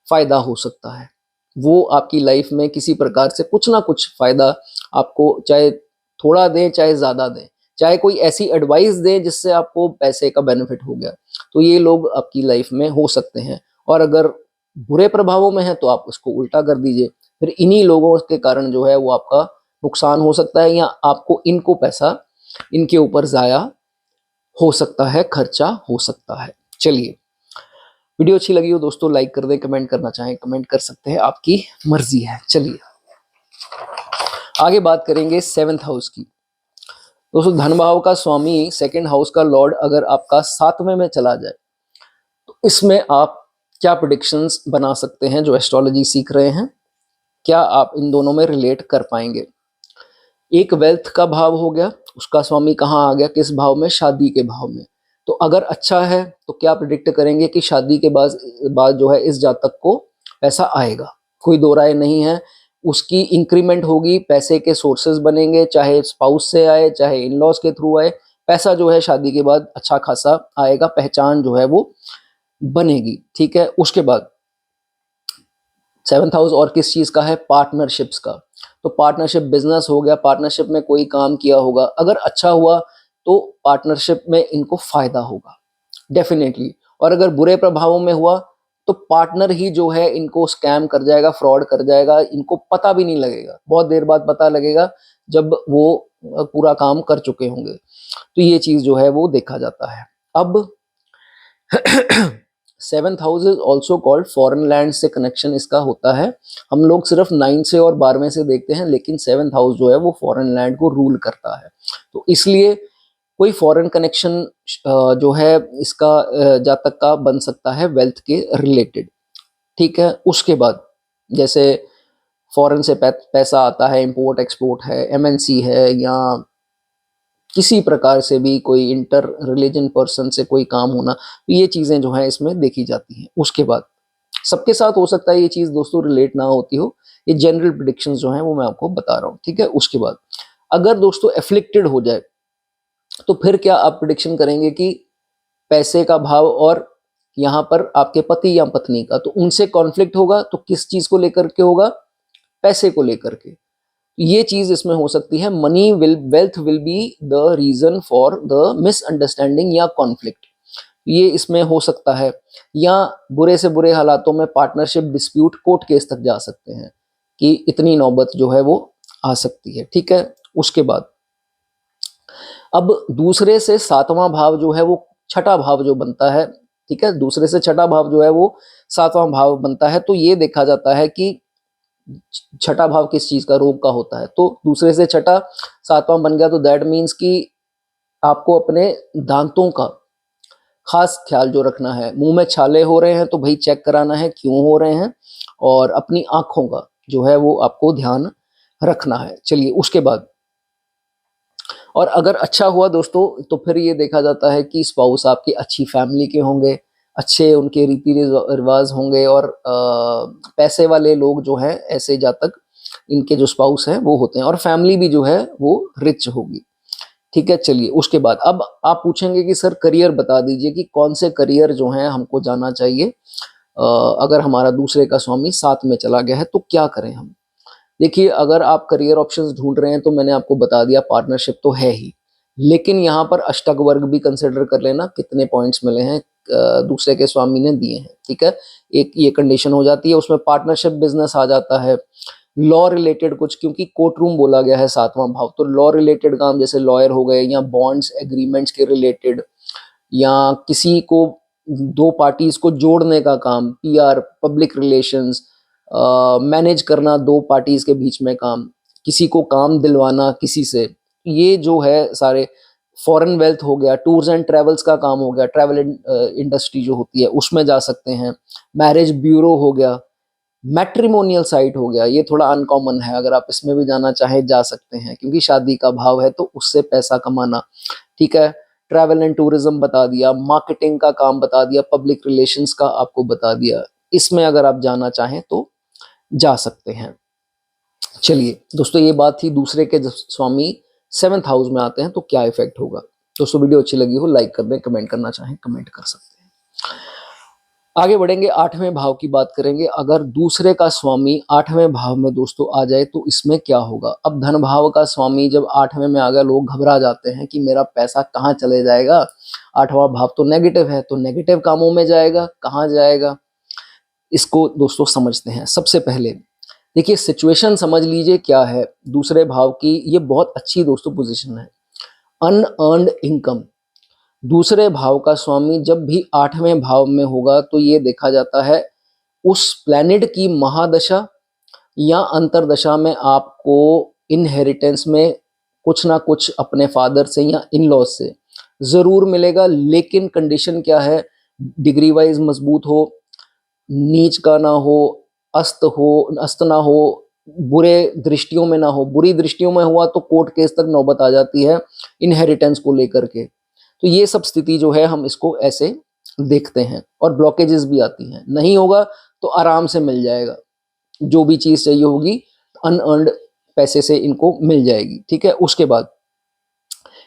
फायदा हो सकता है। वो आपकी लाइफ में किसी प्रकार से कुछ ना कुछ फायदा आपको, चाहे थोड़ा दें चाहे ज्यादा दें, चाहे कोई ऐसी एडवाइस दें जिससे आपको पैसे का बेनिफिट हो गया, तो ये लोग आपकी लाइफ में हो सकते हैं। और अगर बुरे प्रभावों में है तो आप उसको उल्टा कर दीजिए, फिर इन्हीं लोगों के कारण जो है वो आपका नुकसान हो सकता है, या आपको इनको पैसा इनके ऊपर जाया हो सकता है, खर्चा हो सकता है। चलिए, वीडियो अच्छी लगी हो दोस्तों लाइक कर दें, कमेंट करना चाहें कमेंट कर सकते हैं, आपकी मर्जी है। चलिए आगे बात करेंगे 7th हाउस की। दोस्तों धन भाव का स्वामी, 2nd हाउस का लॉर्ड अगर आपका 7वें में चला जाए तो इसमें आप क्या प्रेडिक्शंस बना सकते हैं? जो एस्ट्रोलॉजी सीख रहे हैं, क्या आप इन दोनों में रिलेट कर पाएंगे? एक वेल्थ का भाव हो गया, उसका स्वामी कहाँ आ गया, किस भाव में? शादी के भाव में। तो अगर अच्छा है तो क्या प्रिडिक्ट करेंगे कि शादी के बाद जो है इस जातक को पैसा आएगा, कोई दो राय नहीं है। उसकी इंक्रीमेंट होगी, पैसे के सोर्सेज बनेंगे, चाहे स्पाउस से आए चाहे इन लॉज के थ्रू आए, पैसा जो है शादी के बाद अच्छा खासा आएगा, पहचान जो है वो बनेगी। ठीक है, उसके बाद 7th हाउस और किस चीज का है? पार्टनरशिप्स का। तो पार्टनरशिप बिजनेस हो गया, पार्टनरशिप में कोई काम किया होगा, अगर अच्छा हुआ तो पार्टनरशिप में इनको फायदा होगा डेफिनेटली। और अगर बुरे प्रभावों में हुआ तो पार्टनर ही जो है इनको स्कैम कर जाएगा, फ्रॉड कर जाएगा, इनको पता भी नहीं लगेगा, बहुत देर बाद पता लगेगा जब वो पूरा काम कर चुके होंगे। तो ये चीज जो है वो देखा जाता है। अब 7th house is also called foreign land से कनेक्शन इसका होता है। हम लोग सिर्फ 9 से और 12वें से देखते हैं, लेकिन 7th हाउस जो है वो फॉरेन लैंड को रूल करता है। तो इसलिए कोई फॉरेन कनेक्शन जो है इसका जातक का बन सकता है वेल्थ के रिलेटेड। ठीक है, उसके बाद जैसे फॉरेन से पैसा आता है, इंपोर्ट एक्सपोर्ट है, एमएनसी है, या किसी प्रकार से भी कोई इंटर रिलीजन पर्सन से कोई काम होना, तो ये चीजें जो है इसमें देखी जाती हैं। उसके बाद सबके साथ हो सकता है ये चीज दोस्तों रिलेट ना होती हो, ये जनरल प्रिडिक्शंस जो हैं वो मैं आपको बता रहा हूँ। ठीक है, उसके बाद अगर दोस्तों एफ्लिक्टेड हो जाए तो फिर क्या आप प्रिडिक्शन करेंगे कि पैसे का भाव और यहाँ पर आपके पति या पत्नी का, तो उनसे कॉन्फ्लिक्ट होगा, तो किस चीज को लेकर के होगा? पैसे को लेकर के। ये चीज इसमें हो सकती है, wealth will be the reason for the misunderstanding या कॉन्फ्लिक्ट, ये इसमें हो सकता है। या बुरे से बुरे हालातों में पार्टनरशिप डिस्प्यूट कोर्ट केस तक जा सकते हैं, कि इतनी नौबत जो है वो आ सकती है। ठीक है, उसके बाद अब दूसरे से 7वां भाव जो है वो छठा भाव जो बनता है, ठीक है, दूसरे से छठा भाव जो है वो 7वां भाव बनता है। तो ये देखा जाता है कि छठा भाव किस चीज का? रोग का होता है। तो दूसरे से छठा 7वां बन गया, तो दैट मीन्स कि आपको अपने दांतों का खास ख्याल जो रखना है। मुंह में छाले हो रहे हैं तो भाई चेक कराना है क्यों हो रहे हैं, और अपनी आंखों का जो है वो आपको ध्यान रखना है। चलिए, उसके बाद और अगर अच्छा हुआ दोस्तों तो फिर ये देखा जाता है कि स्पाउस आपकी अच्छी फैमिली के होंगे, अच्छे उनके रीति रिवाज होंगे, और पैसे वाले लोग जो हैं ऐसे जातक, इनके जो स्पाउस हैं वो होते हैं, और फैमिली भी जो है वो रिच होगी। ठीक है, चलिए उसके बाद अब आप पूछेंगे कि सर करियर बता दीजिए कि कौन से करियर जो हैं हमको जाना चाहिए, अगर हमारा दूसरे का स्वामी 7 में चला गया है तो क्या करें हम? देखिए, अगर आप करियर ऑप्शंस ढूंढ रहे हैं तो मैंने आपको बता दिया पार्टनरशिप तो है ही, लेकिन यहाँ पर अष्टक वर्ग भी कंसिडर कर लेना, कितने पॉइंट्स मिले हैं, दूसरे के स्वामी ने दिए हैं, ठीक है। एक ये कंडीशन हो जाती है। उसमें पार्टनरशिप बिजनेस आ जाता है, लॉ रिलेटेड कुछ, क्योंकि कोर्ट रूम बोला गया है 7वां भाव, तो लॉ रिलेटेड काम जैसे लॉयर हो गए, या बॉन्ड्स एग्रीमेंट्स के रिलेटेड, या किसी को दो पार्टीज को जोड़ने का काम, पीआर, पब्लिक रिलेशंस, मैनेज करना दो पार्टीज के बीच में काम, किसी को काम दिलवाना किसी से, ये जो है सारे। फॉरेन वेल्थ हो गया, टूर्स एंड ट्रेवल्स का काम हो गया, ट्रैवल इंडस्ट्री जो होती है उसमें जा सकते हैं। मैरिज ब्यूरो हो गया, मैट्रिमोनियल साइट हो गया, ये थोड़ा अनकॉमन है, अगर आप इसमें भी जाना चाहें जा सकते हैं, क्योंकि शादी का भाव है तो उससे पैसा कमाना, ठीक है। ट्रैवल एंड टूरिज्म बता दिया, मार्केटिंग का काम बता दिया, पब्लिक रिलेशंस का आपको बता दिया, इसमें अगर आप जाना चाहें तो जा सकते हैं। चलिए दोस्तों, ये बात थी दूसरे के जब स्वामी 7th हाउस में आते हैं तो क्या इफेक्ट होगा। दोस्तों वीडियो अच्छी लगी हो लाइक कर दें, कमेंट करना चाहें कमेंट कर सकते हैं। आगे बढ़ेंगे, 8वें भाव की बात करेंगे। अगर दूसरे का स्वामी 8वें भाव में दोस्तों आ जाए तो इसमें क्या होगा। अब धन भाव का स्वामी जब 8वें में आ गया, लोग घबरा जाते हैं कि मेरा पैसा कहाँ चले जाएगा। 8वां भाव तो नेगेटिव है, तो नेगेटिव कामों में जाएगा, कहाँ जाएगा, इसको दोस्तों समझते हैं। सबसे पहले देखिए सिचुएशन समझ लीजिए क्या है दूसरे भाव की। ये बहुत अच्छी दोस्तों पोजीशन है, अनअर्न्ड इनकम। दूसरे भाव का स्वामी जब भी 8वें भाव में होगा तो ये देखा जाता है उस प्लैनेट की महादशा या अंतरदशा में आपको इनहेरिटेंस में कुछ ना कुछ अपने फादर से या इन लॉज से जरूर मिलेगा। लेकिन कंडीशन क्या है, डिग्री वाइज मजबूत हो, नीच का ना हो, अस्त ना हो, बुरे दृष्टियों में ना हो। बुरी दृष्टियों में हुआ तो कोर्ट केस तक नौबत आ जाती है इनहेरिटेंस को लेकर के। तो ये सब स्थिति जो है हम इसको ऐसे देखते हैं, और ब्लॉकेजेस भी आती हैं। नहीं होगा तो आराम से मिल जाएगा, जो भी चीज चाहिए होगी अनअर्न्ड पैसे से इनको मिल जाएगी, ठीक है। उसके बाद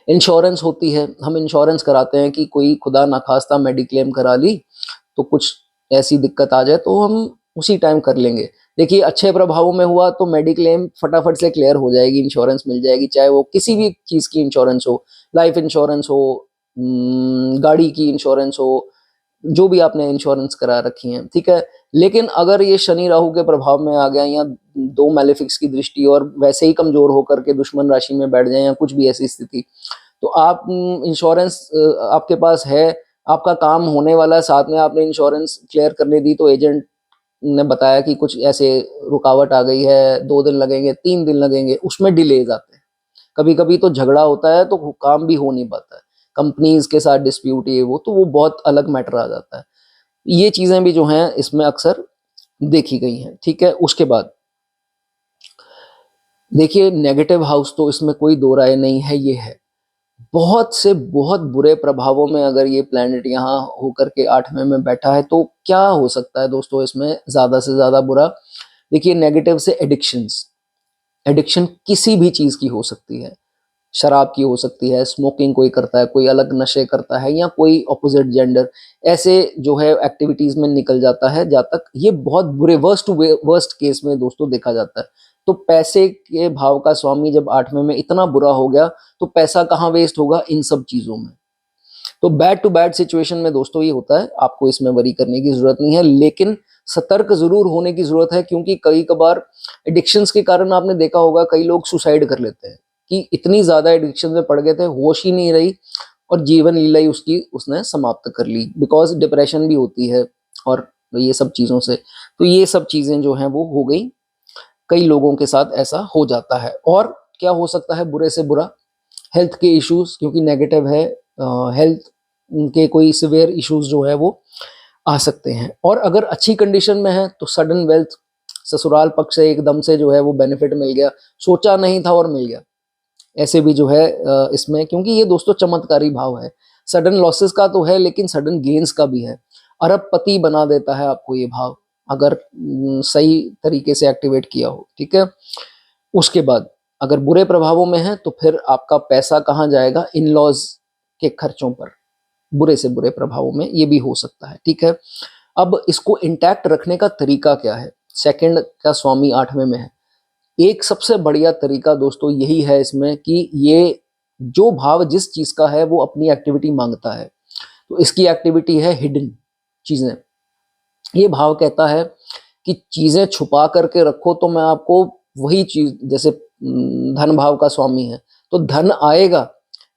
इंश्योरेंस होती है, हम इंश्योरेंस कराते हैं कि कोई खुदा ना खास्ता मेडिक्लेम करा ली तो कुछ ऐसी दिक्कत आ जाए तो हम उसी टाइम कर लेंगे। देखिए अच्छे प्रभावों में हुआ तो मेडिक्लेम फटाफट से क्लियर हो जाएगी, इंश्योरेंस मिल जाएगी, चाहे वो किसी भी चीज की इंश्योरेंस हो, लाइफ इंश्योरेंस हो, गाड़ी की इंश्योरेंस हो, जो भी आपने इंश्योरेंस करा रखी है, ठीक है। लेकिन अगर ये शनि राहु के प्रभाव में आ गया, या दो मैलेफिक्स की दृष्टि और वैसे ही कमजोर होकर के दुश्मन राशि में बैठ जाए, या कुछ भी ऐसी स्थिति, तो आप इंश्योरेंस आपके पास है, आपका काम होने वाला है, साथ में आपने इंश्योरेंस क्लियर करने दी तो एजेंट ने बताया कि कुछ ऐसे रुकावट आ गई है, 2 दिन लगेंगे, 3 दिन लगेंगे, उसमें डिलेज आते हैं। कभी कभी तो झगड़ा होता है तो काम भी हो नहीं पाता है, कंपनीज के साथ डिस्प्यूट ये वो, तो वो बहुत अलग मैटर आ जाता है। ये चीजें भी जो हैं इसमें अक्सर देखी गई हैं, ठीक है। उसके बाद देखिए नेगेटिव हाउस तो इसमें कोई दो राय नहीं है, ये है बहुत से बहुत बुरे प्रभावों में। अगर ये प्लैनेट यहाँ होकर के 8वें में बैठा है तो क्या हो सकता है दोस्तों इसमें ज्यादा से ज्यादा बुरा। देखिए नेगेटिव से एडिक्शंस, एडिक्शन किसी भी चीज की हो सकती है, शराब की हो सकती है, स्मोकिंग कोई करता है, कोई अलग नशे करता है, या कोई ऑपोजिट जेंडर ऐसे जो है एक्टिविटीज में निकल जाता है, जहाँ तक ये बहुत बुरे वर्स्ट केस में दोस्तों देखा जाता है। तो पैसे के भाव का स्वामी जब 8वें में इतना बुरा हो गया तो पैसा कहाँ वेस्ट होगा, इन सब चीजों में। तो बैड टू बैड सिचुएशन में दोस्तों ये होता है, आपको इसमें वरी करने की जरूरत नहीं है, लेकिन सतर्क जरूर होने की जरूरत है, क्योंकि कई कबार एडिक्शंस के कारण आपने देखा होगा कई लोग सुसाइड कर लेते हैं कि इतनी ज्यादा एडिक्शन में पड़ गए थे, होश ही नहीं रही और जीवन लीला ही उसकी उसने समाप्त कर ली, बिकॉज डिप्रेशन भी होती है और ये सब चीजों से। तो ये सब चीजें जो हैं वो हो गई, कई लोगों के साथ ऐसा हो जाता है। और क्या हो सकता है बुरे से बुरा, हेल्थ के इश्यूज, क्योंकि नेगेटिव है, हेल्थ के कोई सिवियर इश्यूज जो है वो आ सकते हैं। और अगर अच्छी कंडीशन में है तो सडन वेल्थ, ससुराल पक्ष से एकदम से जो है वो बेनिफिट मिल गया, सोचा नहीं था और मिल गया, ऐसे भी जो है इसमें, क्योंकि ये दोस्तों चमत्कारी भाव है। सडन लॉसेस का तो है लेकिन सडन गेन्स का भी है। अरबपति बना देता है आपको ये भाव, अगर सही तरीके से एक्टिवेट किया हो, ठीक है। उसके बाद अगर बुरे प्रभावों में है तो फिर आपका पैसा कहाँ जाएगा, इन लॉज के खर्चों पर, बुरे से बुरे प्रभावों में ये भी हो सकता है, ठीक है। अब इसको इंटैक्ट रखने का तरीका क्या है, सेकंड का स्वामी 8वें में है। एक सबसे बढ़िया तरीका दोस्तों यही है इसमें कि ये जो भाव जिस चीज का है वो अपनी एक्टिविटी मांगता है, तो इसकी एक्टिविटी है हिडन चीजें। ये भाव कहता है कि चीजें छुपा करके रखो तो मैं आपको वही चीज, जैसे धन भाव का स्वामी है तो धन आएगा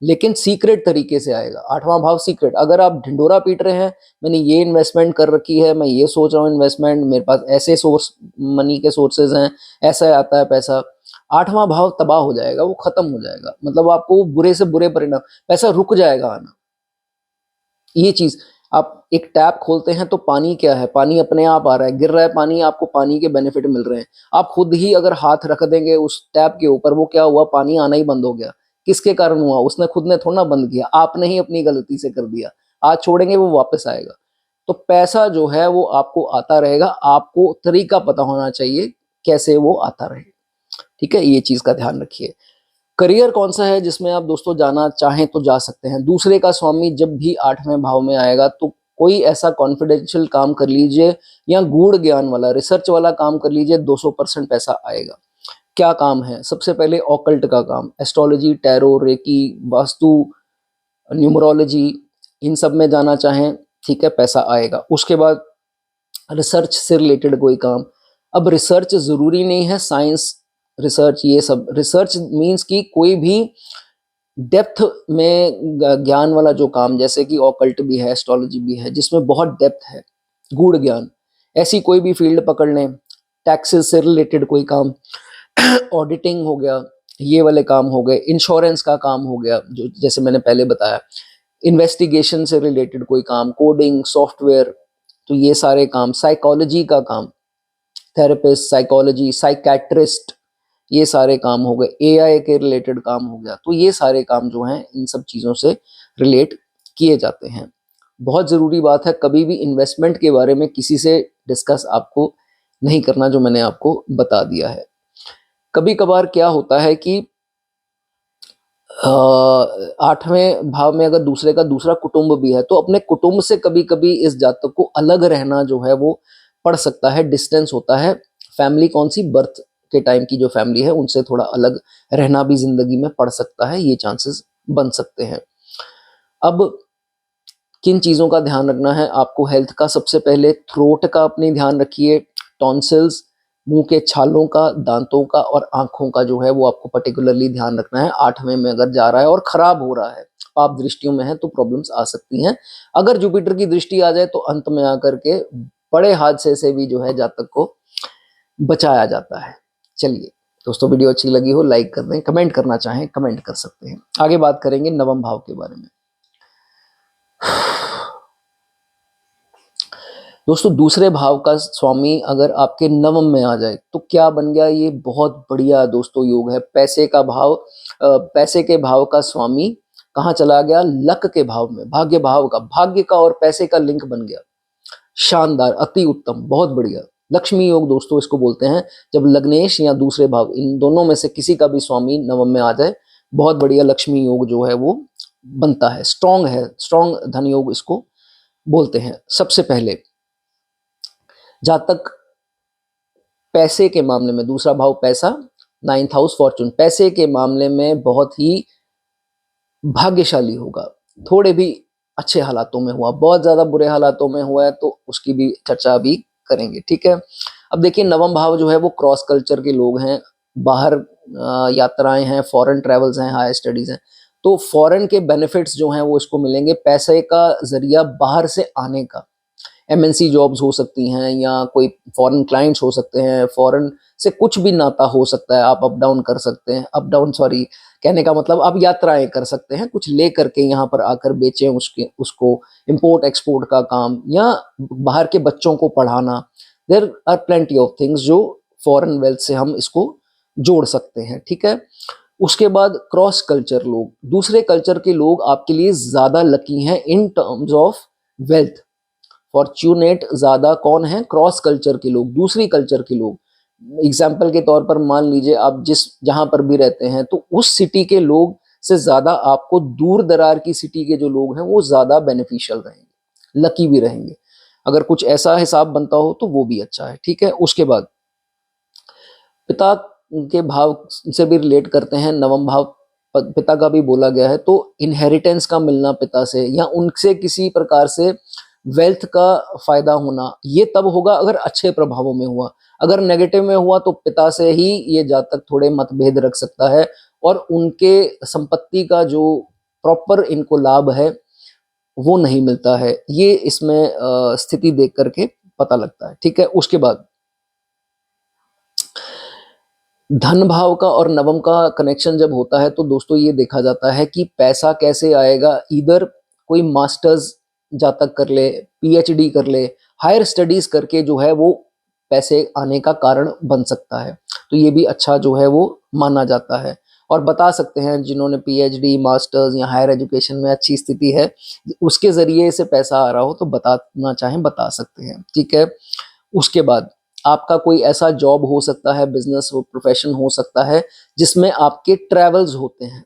लेकिन सीक्रेट तरीके से आएगा। आठवां भाव सीक्रेट। अगर आप ढिंडोरा पीट रहे हैं, मैंने ये इन्वेस्टमेंट कर रखी है, मैं ये सोच रहा हूँ इन्वेस्टमेंट, मेरे पास ऐसे सोर्स, मनी के सोर्सेज हैं, ऐसा आता है पैसा, आठवां भाव तबाह हो जाएगा, वो खत्म हो जाएगा। मतलब आपको बुरे से बुरे परिणाम, पैसा रुक जाएगा आना। ये चीज, आप एक टैप खोलते हैं तो पानी क्या है, पानी अपने आप आ रहा है, गिर रहा है पानी, आपको पानी के बेनिफिट मिल रहे हैं। आप खुद ही अगर हाथ रख देंगे उस टैप के ऊपर, वो क्या हुआ, पानी आना ही बंद हो गया। किसके कारण हुआ, उसने खुद ने थोड़ा ना बंद किया, आपने ही अपनी गलती से कर दिया। आज छोड़ेंगे वो वापस आएगा। तो पैसा जो है वो आपको आता रहेगा, आपको तरीका पता होना चाहिए कैसे वो आता रहे। ठीक है, ये चीज का ध्यान रखिए। करियर कौन सा है जिसमें आप दोस्तों जाना चाहें तो जा सकते हैं। दूसरे का स्वामी जब भी आठवें भाव में आएगा तो कोई ऐसा कॉन्फिडेंशियल काम कर लीजिए या गूढ़ ज्ञान वाला, रिसर्च वाला काम कर लीजिए, 200% पैसा आएगा। क्या काम है, सबसे पहले ऑकल्ट का काम, astrology, tarot, reiki, vastu, numerology, इन सब में जाना चाहें, ठीक है, पैसा आएगा। उसके बाद रिसर्च से रिलेटेड कोई काम। अब रिसर्च जरूरी नहीं है साइंस रिसर्च, ये सब रिसर्च मींस कि कोई भी डेप्थ में ज्ञान वाला जो काम, जैसे कि ऑकल्ट भी है, एस्ट्रोलॉजी भी है, जिसमें बहुत डेप्थ है, गूढ़ ज्ञान, ऐसी कोई भी फील्ड पकड़ लें। टैक्सेस से रिलेटेड कोई काम, ऑडिटिंग हो गया, ये वाले काम हो गए, इंश्योरेंस का काम हो गया, जो जैसे मैंने पहले बताया, इन्वेस्टिगेशन से रिलेटेड कोई काम, कोडिंग, सॉफ्टवेयर, तो ये सारे काम, साइकोलॉजी का काम, थेरेपिस्ट, साइकोलॉजी, साइकैट्रिस्ट, ये सारे काम हो गए, एआई के रिलेटेड काम हो गया। तो ये सारे काम जो हैं इन सब चीज़ों से रिलेट किए जाते हैं। बहुत ज़रूरी बात है, कभी भी इन्वेस्टमेंट के बारे में किसी से डिस्कस आपको नहीं करना, जो मैंने आपको बता दिया है। कभी कभार क्या होता है कि आठवें भाव में अगर दूसरे का दूसरा कुटुंब भी है तो अपने कुटुंब से कभी कभी इस जातक को अलग रहना जो है वो पड़ सकता है, डिस्टेंस होता है। फैमिली कौन सी, बर्थ के टाइम की जो फैमिली है उनसे थोड़ा अलग रहना भी जिंदगी में पड़ सकता है, ये चांसेस बन सकते हैं। अब किन चीज़ों का ध्यान रखना है आपको हेल्थ का, सबसे पहले थ्रोट का अपनी ध्यान रखिए, टॉन्सिल्स, मुंह के छालों का, दांतों का और आंखों का जो है वो आपको पर्टिकुलरली ध्यान रखना है। आठवें में अगर जा रहा है और खराब हो रहा है, पाप दृष्टियों में है, तो प्रॉब्लम्स आ सकती हैं। अगर जुपिटर की दृष्टि आ जाए तो अंत में आकर के बड़े हादसे से भी जो है जातक को बचाया जाता है। चलिए दोस्तों, वीडियो अच्छी लगी हो लाइक कर दें, कमेंट करना चाहें कमेंट कर सकते हैं। आगे बात करेंगे नवम भाव के बारे में। दोस्तों, दूसरे भाव का स्वामी अगर आपके नवम में आ जाए तो क्या बन गया, ये बहुत बढ़िया दोस्तों योग है। पैसे का भाव, पैसे के भाव का स्वामी कहाँ चला गया, लक के भाव में, भाग्य भाव का, भाग्य का और पैसे का लिंक बन गया। शानदार, अति उत्तम, बहुत बढ़िया। लक्ष्मी योग दोस्तों इसको बोलते हैं, जब लग्नेश या दूसरे भाव इन दोनों में से किसी का भी स्वामी नवम में आ जाए, बहुत बढ़िया लक्ष्मी योग जो है वो बनता है, स्ट्रॉन्ग है, स्ट्रॉन्ग धन योग इसको बोलते हैं। सबसे पहले जातक पैसे के मामले में, दूसरा भाव पैसा, 9th हाउस फॉर्चून, पैसे के मामले में बहुत ही भाग्यशाली होगा। थोड़े भी अच्छे हालातों में हुआ, बहुत ज्यादा बुरे हालातों में हुआ है तो उसकी भी चर्चा भी करेंगे, ठीक है। अब देखिए नवम भाव जो है वो क्रॉस कल्चर के लोग हैं, बाहर यात्राएं हैं, फॉरेन ट्रेवल्स हैं, हायर स्टडीज हैं, तो फॉरेन के बेनिफिट्स जो हैं वो इसको मिलेंगे, पैसे का जरिया बाहर से आने का। एमएनसी जॉब्स हो सकती हैं या कोई फॉरेन क्लाइंट्स हो सकते हैं, फॉरेन से कुछ भी नाता हो सकता है, आप अप डाउन कर सकते हैं, अप डाउन सॉरी कहने का मतलब आप यात्राएं कर सकते हैं, कुछ ले करके यहाँ पर आकर बेचें उसको इंपोर्ट एक्सपोर्ट का काम या बाहर के बच्चों को पढ़ाना। There are plenty of things जो फॉरेन वेल्थ से हम इसको जोड़ सकते हैं, ठीक है। उसके बाद क्रॉस कल्चर लोग, दूसरे कल्चर के लोग आपके लिए ज्यादा लकी हैं in terms of wealth. Fortunate ज्यादा कौन है, क्रॉस कल्चर के लोग, दूसरी कल्चर के लोग। एग्जाम्पल के तौर पर मान लीजिए आप जिस जहां पर भी रहते हैं तो उस सिटी के लोग से ज्यादा आपको दूर दरार की सिटी के जो लोग हैं वो ज्यादा बेनिफिशियल रहेंगे, लकी भी रहेंगे। अगर कुछ ऐसा हिसाब बनता हो तो वो भी अच्छा है, ठीक है। उसके बाद पिता के भाव से भी रिलेट करते हैं नवम भाव, पिता का भी बोला गया है, तो इनहेरिटेंस का मिलना पिता से या उनसे किसी प्रकार से वेल्थ का फायदा होना, ये तब होगा अगर अच्छे प्रभावों में हुआ। अगर नेगेटिव में हुआ तो पिता से ही ये जातक थोड़े मतभेद रख सकता है और उनके संपत्ति का जो प्रॉपर इनको लाभ है वो नहीं मिलता है। ये इसमें स्थिति देख करके पता लगता है। ठीक है, उसके बाद धन भाव का और नवम का कनेक्शन जब होता है तो दोस्तों ये देखा जाता है कि पैसा कैसे आएगा। इधर कोई मास्टर्स जातक कर ले, पीएचडी कर ले, हायर स्टडीज करके जो है वो पैसे आने का कारण बन सकता है। तो ये भी अच्छा जो है वो माना जाता है और बता सकते हैं जिन्होंने पीएचडी, मास्टर्स या हायर एजुकेशन में अच्छी स्थिति है, उसके जरिए से पैसा आ रहा हो तो बताना चाहें बता सकते हैं। ठीक है, उसके बाद आपका कोई ऐसा जॉब हो सकता है, बिजनेस हो, प्रोफेशन हो सकता है जिसमें आपके ट्रैवल्स होते हैं।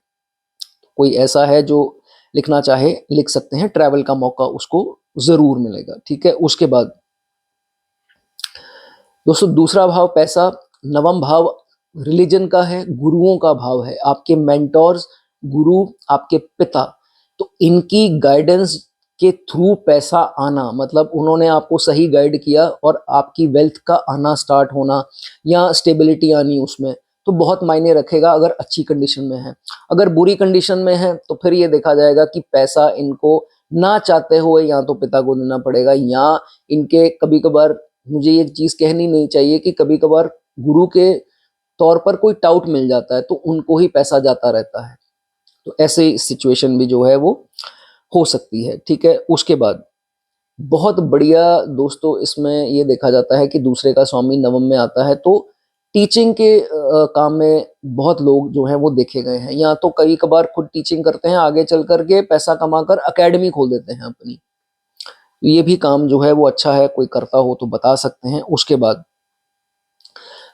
कोई ऐसा है जो लिखना चाहे लिख सकते हैं, ट्रैवल का मौका उसको जरूर मिलेगा। ठीक है, उसके बाद दोस्तों दूसरा भाव पैसा, नवम भाव रिलीजन का है, गुरुओं का भाव है। आपके मेंटोर्स, गुरु, आपके पिता, तो इनकी गाइडेंस के थ्रू पैसा आना, मतलब उन्होंने आपको सही गाइड किया और आपकी वेल्थ का आना स्टार्ट होना या स्टेबिलिटी आनी उसमें, तो बहुत मायने रखेगा अगर अच्छी कंडीशन में है। अगर बुरी कंडीशन में है तो फिर ये देखा जाएगा कि पैसा इनको ना चाहते हुए या तो पिता को देना पड़ेगा या इनके कभी कभार, मुझे ये चीज कहनी नहीं चाहिए कि कभी कभार गुरु के तौर पर कोई टाउट मिल जाता है तो उनको ही पैसा जाता रहता है। तो ऐसे सिचुएशन भी जो है वो हो सकती है। ठीक है, उसके बाद बहुत बढ़िया दोस्तों इसमें ये देखा जाता है कि दूसरे का स्वामी नवम में आता है तो टीचिंग के काम में बहुत लोग जो हैं वो देखे गए हैं, या तो कई कभार खुद टीचिंग करते हैं, आगे चल करके पैसा कमाकर एकेडमी खोल देते हैं अपनी। तो ये भी काम जो है वो अच्छा है, कोई करता हो तो बता सकते हैं। उसके बाद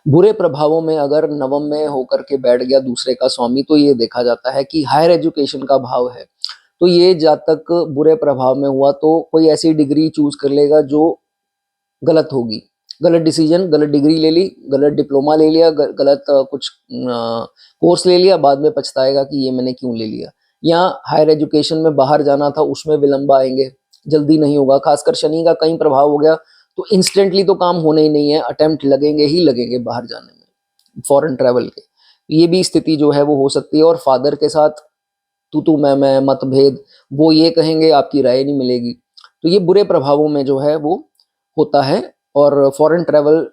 बुरे प्रभावों में अगर नवम में होकर के बैठ गया दूसरे का स्वामी तो ये देखा जाता है कि हायर एजुकेशन का भाव है। तो ये जातक बुरे प्रभाव में हुआ तो कोई ऐसी डिग्री चूज कर लेगा जो गलत होगी, गलत डिसीजन, गलत डिग्री ले ली, गलत डिप्लोमा ले लिया, गलत कुछ कोर्स ले लिया, बाद में पछताएगा कि ये मैंने क्यों ले लिया। या हायर एजुकेशन में बाहर जाना था उसमें विलंब आएंगे, जल्दी नहीं होगा। खासकर शनि का कहीं प्रभाव हो गया तो इंस्टेंटली तो काम होने ही नहीं है, अटेम्प्ट लगेंगे ही लगेंगे बाहर जाने में, फॉरेन ट्रैवल के। ये भी स्थिति जो है वो हो सकती है। और फादर के साथ तू मैं मतभेद, वो ये कहेंगे आपकी राय नहीं मिलेगी। तो ये बुरे प्रभावों में जो है वो होता है। और फॉरेन ट्रैवल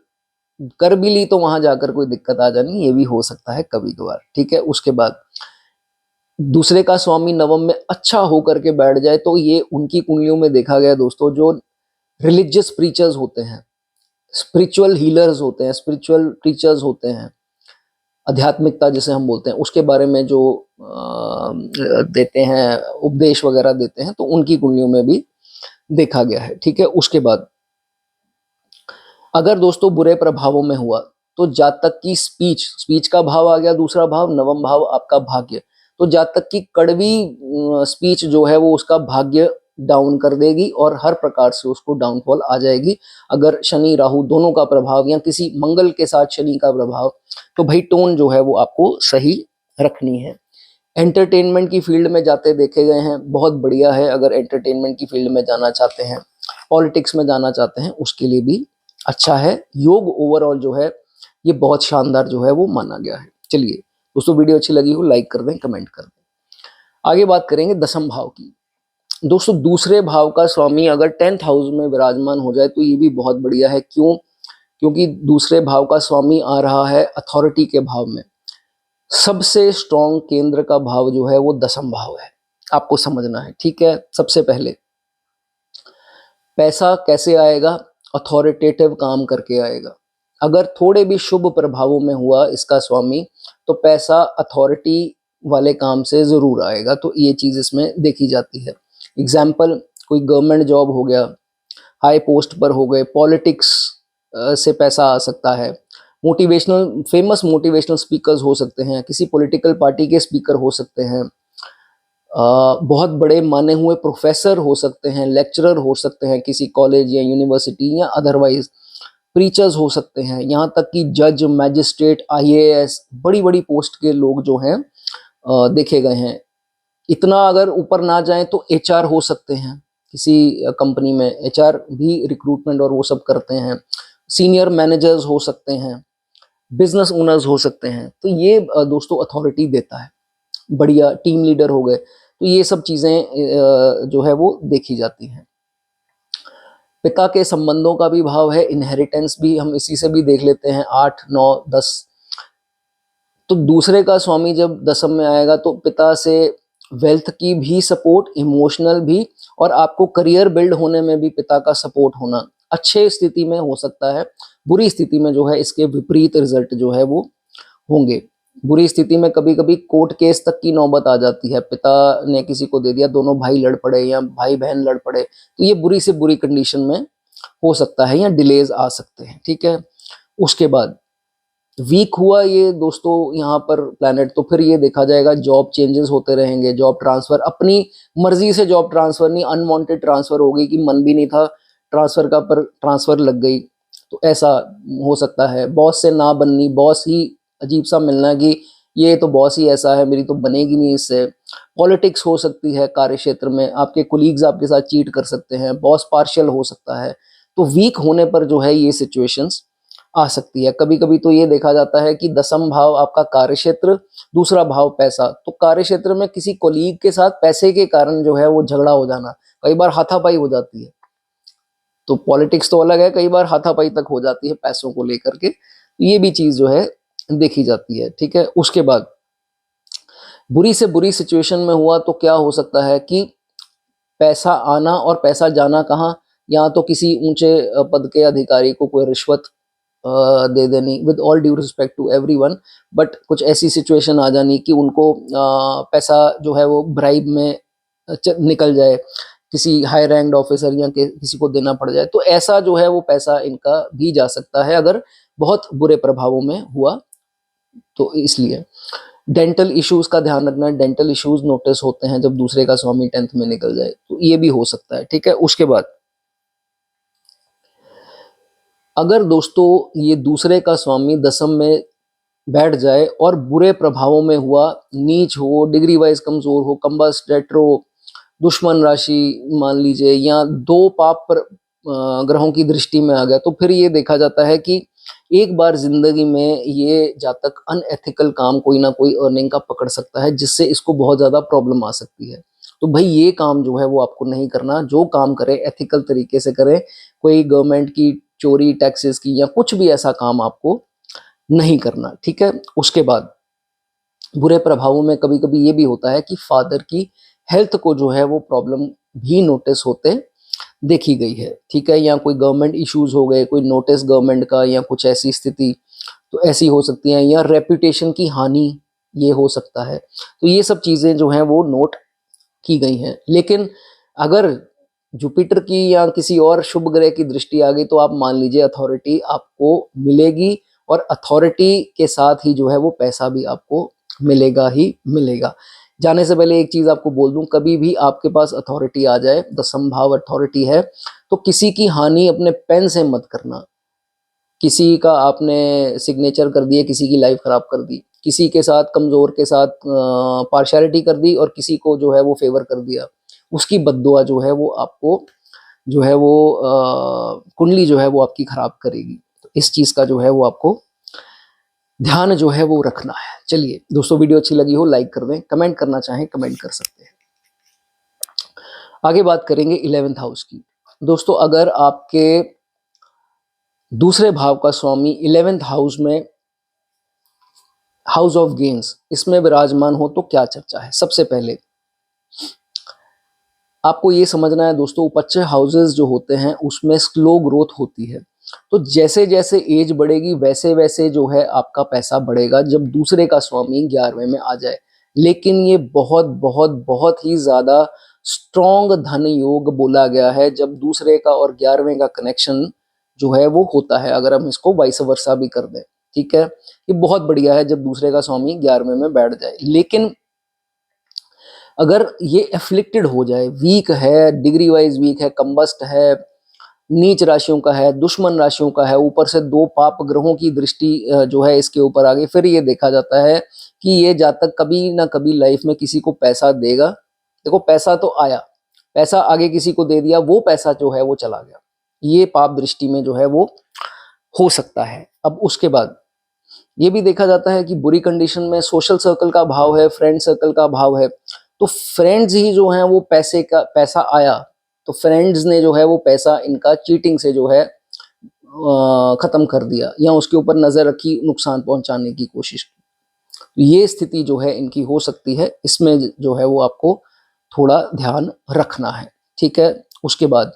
कर भी ली तो वहां जाकर कोई दिक्कत आ जानी, ये भी हो सकता है कभी कभार। ठीक है, उसके बाद दूसरे का स्वामी नवम में अच्छा होकर के बैठ जाए तो ये उनकी कुंडलियों में देखा गया दोस्तों, जो रिलीजियस प्रीचर्स होते हैं, स्पिरिचुअल हीलर्स होते हैं, स्पिरिचुअल टीचर्स होते हैं, आध्यात्मिकता जिसे हम बोलते हैं, उसके बारे में जो देते हैं, उपदेश वगैरह देते हैं, तो उनकी कुंडलियों में भी देखा गया है। ठीक है, उसके बाद अगर दोस्तों बुरे प्रभावों में हुआ तो जातक की स्पीच, स्पीच का भाव आ गया दूसरा भाव, नवम भाव आपका भाग्य, तो जातक की कड़वी स्पीच जो है वो उसका भाग्य डाउन कर देगी और हर प्रकार से उसको डाउनफॉल आ जाएगी। अगर शनि राहु दोनों का प्रभाव या किसी मंगल के साथ शनि का प्रभाव, तो भाई टोन जो है वो आपको सही रखनी है। एंटरटेनमेंट की फील्ड में जाते देखे गए हैं, बहुत बढ़िया है। अगर एंटरटेनमेंट की फील्ड में जाना चाहते हैं, पॉलिटिक्स में जाना चाहते हैं, उसके लिए भी अच्छा है। योग ओवरऑल जो है ये बहुत शानदार जो है वो माना गया है। चलिए दोस्तों, वीडियो अच्छी लगी हो लाइक कर दें, कमेंट कर दें। आगे बात करेंगे दसम भाव की। दोस्तों दूसरे भाव का स्वामी अगर 10th हाउस में विराजमान हो जाए तो ये भी बहुत बढ़िया है। क्यों? क्योंकि दूसरे भाव का स्वामी आ रहा है अथॉरिटी के भाव में। सबसे स्ट्रॉन्ग केंद्र का भाव जो है वो दसम भाव है, आपको समझना है। ठीक है, सबसे पहले पैसा कैसे आएगा? अथॉरिटेटिव काम करके आएगा। अगर थोड़े भी शुभ प्रभावों में हुआ इसका स्वामी तो पैसा अथॉरिटी वाले काम से जरूर आएगा। तो ये चीज इसमें देखी जाती है। एग्जाम्पल, कोई गवर्नमेंट जॉब हो गया, हाई पोस्ट पर हो गए, पॉलिटिक्स से पैसा आ सकता है, मोटिवेशनल, फेमस मोटिवेशनल स्पीकर्स हो सकते हैं, किसी पॉलिटिकल पार्टी के स्पीकर हो सकते हैं, बहुत बड़े माने हुए प्रोफेसर हो सकते हैं, लेक्चरर हो सकते हैं किसी कॉलेज या यूनिवर्सिटी, या अदरवाइज प्रीचर्स हो सकते हैं, यहाँ तक कि जज, मैजिस्ट्रेट, आईएएस, बड़ी बड़ी पोस्ट के लोग जो हैं देखे गए हैं। इतना अगर ऊपर ना जाए तो एचआर हो सकते हैं, किसी कंपनी में एचआर भी रिक्रूटमेंट और वो सब करते हैं, सीनियर मैनेजर्स हो सकते हैं, बिजनेस ओनर्स हो सकते हैं। तो ये दोस्तों अथॉरिटी देता है। बढ़िया टीम लीडर हो गए, तो ये सब चीज़ें जो है वो देखी जाती हैं। पिता के संबंधों का भी भाव है, इनहेरिटेंस भी हम इसी से भी देख लेते हैं, 8, 9, 10। तो दूसरे का स्वामी जब दसम में आएगा तो पिता से वेल्थ की भी सपोर्ट, इमोशनल भी, और आपको करियर बिल्ड होने में भी पिता का सपोर्ट होना अच्छे स्थिति में हो सकता है। बुरी स्थिति में जो है इसके विपरीत रिजल्ट जो है वो होंगे। बुरी स्थिति में कभी कभी कोर्ट केस तक की नौबत आ जाती है, पिता ने किसी को दे दिया, दोनों भाई लड़ पड़े या भाई बहन लड़ पड़े, तो ये बुरी से बुरी कंडीशन में हो सकता है या डिलेज आ सकते हैं। ठीक है, उसके बाद वीक हुआ ये दोस्तों यहाँ पर प्लैनेट, तो फिर ये देखा जाएगा जॉब चेंजेस होते रहेंगे, जॉब ट्रांसफर, अपनी मर्जी से जॉब ट्रांसफर नहीं, अनवांटेड ट्रांसफर हो गई कि मन भी नहीं था ट्रांसफर का पर ट्रांसफर लग गई, तो ऐसा हो सकता है। बॉस से ना बननी, बॉस ही अजीब सा मिलना कि ये तो बॉस ही ऐसा है, मेरी तो बनेगी नहीं इससे। पॉलिटिक्स हो सकती है कार्य क्षेत्र में, आपके कोलीग्स आपके साथ चीट कर सकते हैं, बॉस पार्शियल हो सकता है। तो वीक होने पर जो है ये सिचुएशंस आ सकती है। कभी कभी तो ये देखा जाता है कि दसम भाव आपका कार्य क्षेत्र, दूसरा भाव पैसा, तो कार्य क्षेत्र में किसी कोलीग के साथ पैसे के कारण जो है वो झगड़ा हो जाना, कई बार हाथापाई हो जाती है। तो पॉलिटिक्स तो अलग है, कई बार हाथापाई तक हो जाती है पैसों को लेकर के, ये भी चीज जो है देखी जाती है। ठीक है, उसके बाद बुरी से बुरी सिचुएशन में हुआ तो क्या हो सकता है कि पैसा आना और पैसा जाना कहाँ, या तो किसी ऊंचे पद के अधिकारी को कोई रिश्वत दे देनी, with all due respect to everyone, but कुछ ऐसी सिचुएशन आ जानी कि उनको पैसा जो है वो ब्राइब में निकल जाए, किसी हाई रैंक्ड ऑफिसर या किसी को देना पड़ जाए, तो ऐसा जो है वो पैसा इनका भी जा सकता है अगर बहुत बुरे प्रभावों में हुआ तो। इसलिए डेंटल इश्यूज का ध्यान रखना, डेंटल इश्यूज नोटिस होते हैं जब दूसरे का स्वामी 10th में निकल जाए, तो ये भी हो सकता है। ठीक है, उसके बाद अगर दोस्तों ये दूसरे का स्वामी दसम में बैठ जाए और बुरे प्रभावों में हुआ, नीच हो, डिग्री वाइज कमजोर हो, कंबस्ट, रेट्रो, दुश्मन राशि मान लीजिए, या दो पाप पर ग्रहों की दृष्टि में आ गया, तो फिर ये देखा जाता है कि एक बार जिंदगी में ये जातक अनएथिकल काम कोई ना कोई अर्निंग का पकड़ सकता है, जिससे इसको बहुत ज्यादा प्रॉब्लम आ सकती है। तो भाई ये काम जो है वो आपको नहीं करना, जो काम करें एथिकल तरीके से करें, कोई गवर्नमेंट की चोरी, टैक्सेस की या कुछ भी ऐसा काम आपको नहीं करना। ठीक है, उसके बाद बुरे प्रभावों में कभी कभी ये भी होता है कि फादर की हेल्थ को जो है वो प्रॉब्लम भी नोटिस होते देखी गई है। ठीक है, या कोई गवर्नमेंट इश्यूज हो गए, कोई नोटिस गवर्नमेंट का या कुछ ऐसी स्थिति तो ऐसी हो सकती है, या रेपुटेशन की हानि ये हो सकता है। तो ये सब चीजें जो हैं वो नोट की गई हैं। लेकिन अगर जुपिटर की या किसी और शुभ ग्रह की दृष्टि आ गई तो आप मान लीजिए अथॉरिटी आपको मिलेगी, और अथॉरिटी के साथ ही जो है वो पैसा भी आपको मिलेगा ही मिलेगा। जाने से पहले एक चीज आपको बोल दूं, कभी भी आपके पास अथॉरिटी आ जाए, दसम भाव अथॉरिटी है, तो किसी की हानि अपने पेन से मत करना। किसी का आपने सिग्नेचर कर दिए, किसी की लाइफ खराब कर दी, किसी के साथ कमजोर के साथ पार्शियलिटी कर दी, और किसी को जो है वो फेवर कर दिया, उसकी बद्दुआ जो है वो आपको जो है वो कुंडली जो है वो आपकी खराब करेगी। तो इस चीज का जो है वो आपको ध्यान जो है वो रखना है। चलिए दोस्तों, वीडियो अच्छी लगी हो लाइक कर दें, कमेंट करना चाहें कमेंट कर सकते हैं। आगे बात करेंगे 11th हाउस की। दोस्तों अगर आपके दूसरे भाव का स्वामी 11th हाउस में, हाउस ऑफ गेन्स, इसमें विराजमान हो तो क्या चर्चा है। सबसे पहले आपको ये समझना है दोस्तों, उपच्च हाउसेस जो होते हैं उसमें स्लो ग्रोथ होती है, तो जैसे जैसे एज बढ़ेगी वैसे वैसे जो है आपका पैसा बढ़ेगा जब दूसरे का स्वामी 11वें में आ जाए। लेकिन ये बहुत बहुत बहुत ही ज्यादा स्ट्रॉन्ग धन योग बोला गया है जब दूसरे का और 11वें का कनेक्शन जो है वो होता है, अगर हम इसको वाइस वर्सा भी कर दें। ठीक है, ये बहुत बढ़िया है जब दूसरे का स्वामी 11वें में बैठ जाए। लेकिन अगर ये एफ्लिक्टेड हो जाए, वीक है, डिग्री वाइज वीक है, कंबस्ट है, नीच राशियों का है, दुश्मन राशियों का है, ऊपर से 2 पाप ग्रहों की दृष्टि जो है इसके ऊपर आ गई। फिर ये देखा जाता है कि ये जातक कभी ना कभी लाइफ में किसी को पैसा देगा। देखो पैसा तो आया, पैसा आगे किसी को दे दिया, वो पैसा जो है वो चला गया। ये पाप दृष्टि में जो है वो हो सकता है। अब उसके बाद ये भी देखा जाता है कि बुरी कंडीशन में सोशल सर्कल का भाव है, फ्रेंड सर्कल का भाव है, तो फ्रेंड्स ही जो है वो पैसा आया तो फ्रेंड्स ने जो है वो पैसा इनका चीटिंग से जो है खत्म कर दिया या उसके ऊपर नजर रखी, नुकसान पहुंचाने की कोशिश की। तो ये स्थिति जो है इनकी हो सकती है, इसमें जो है वो आपको थोड़ा ध्यान रखना है। ठीक है। उसके बाद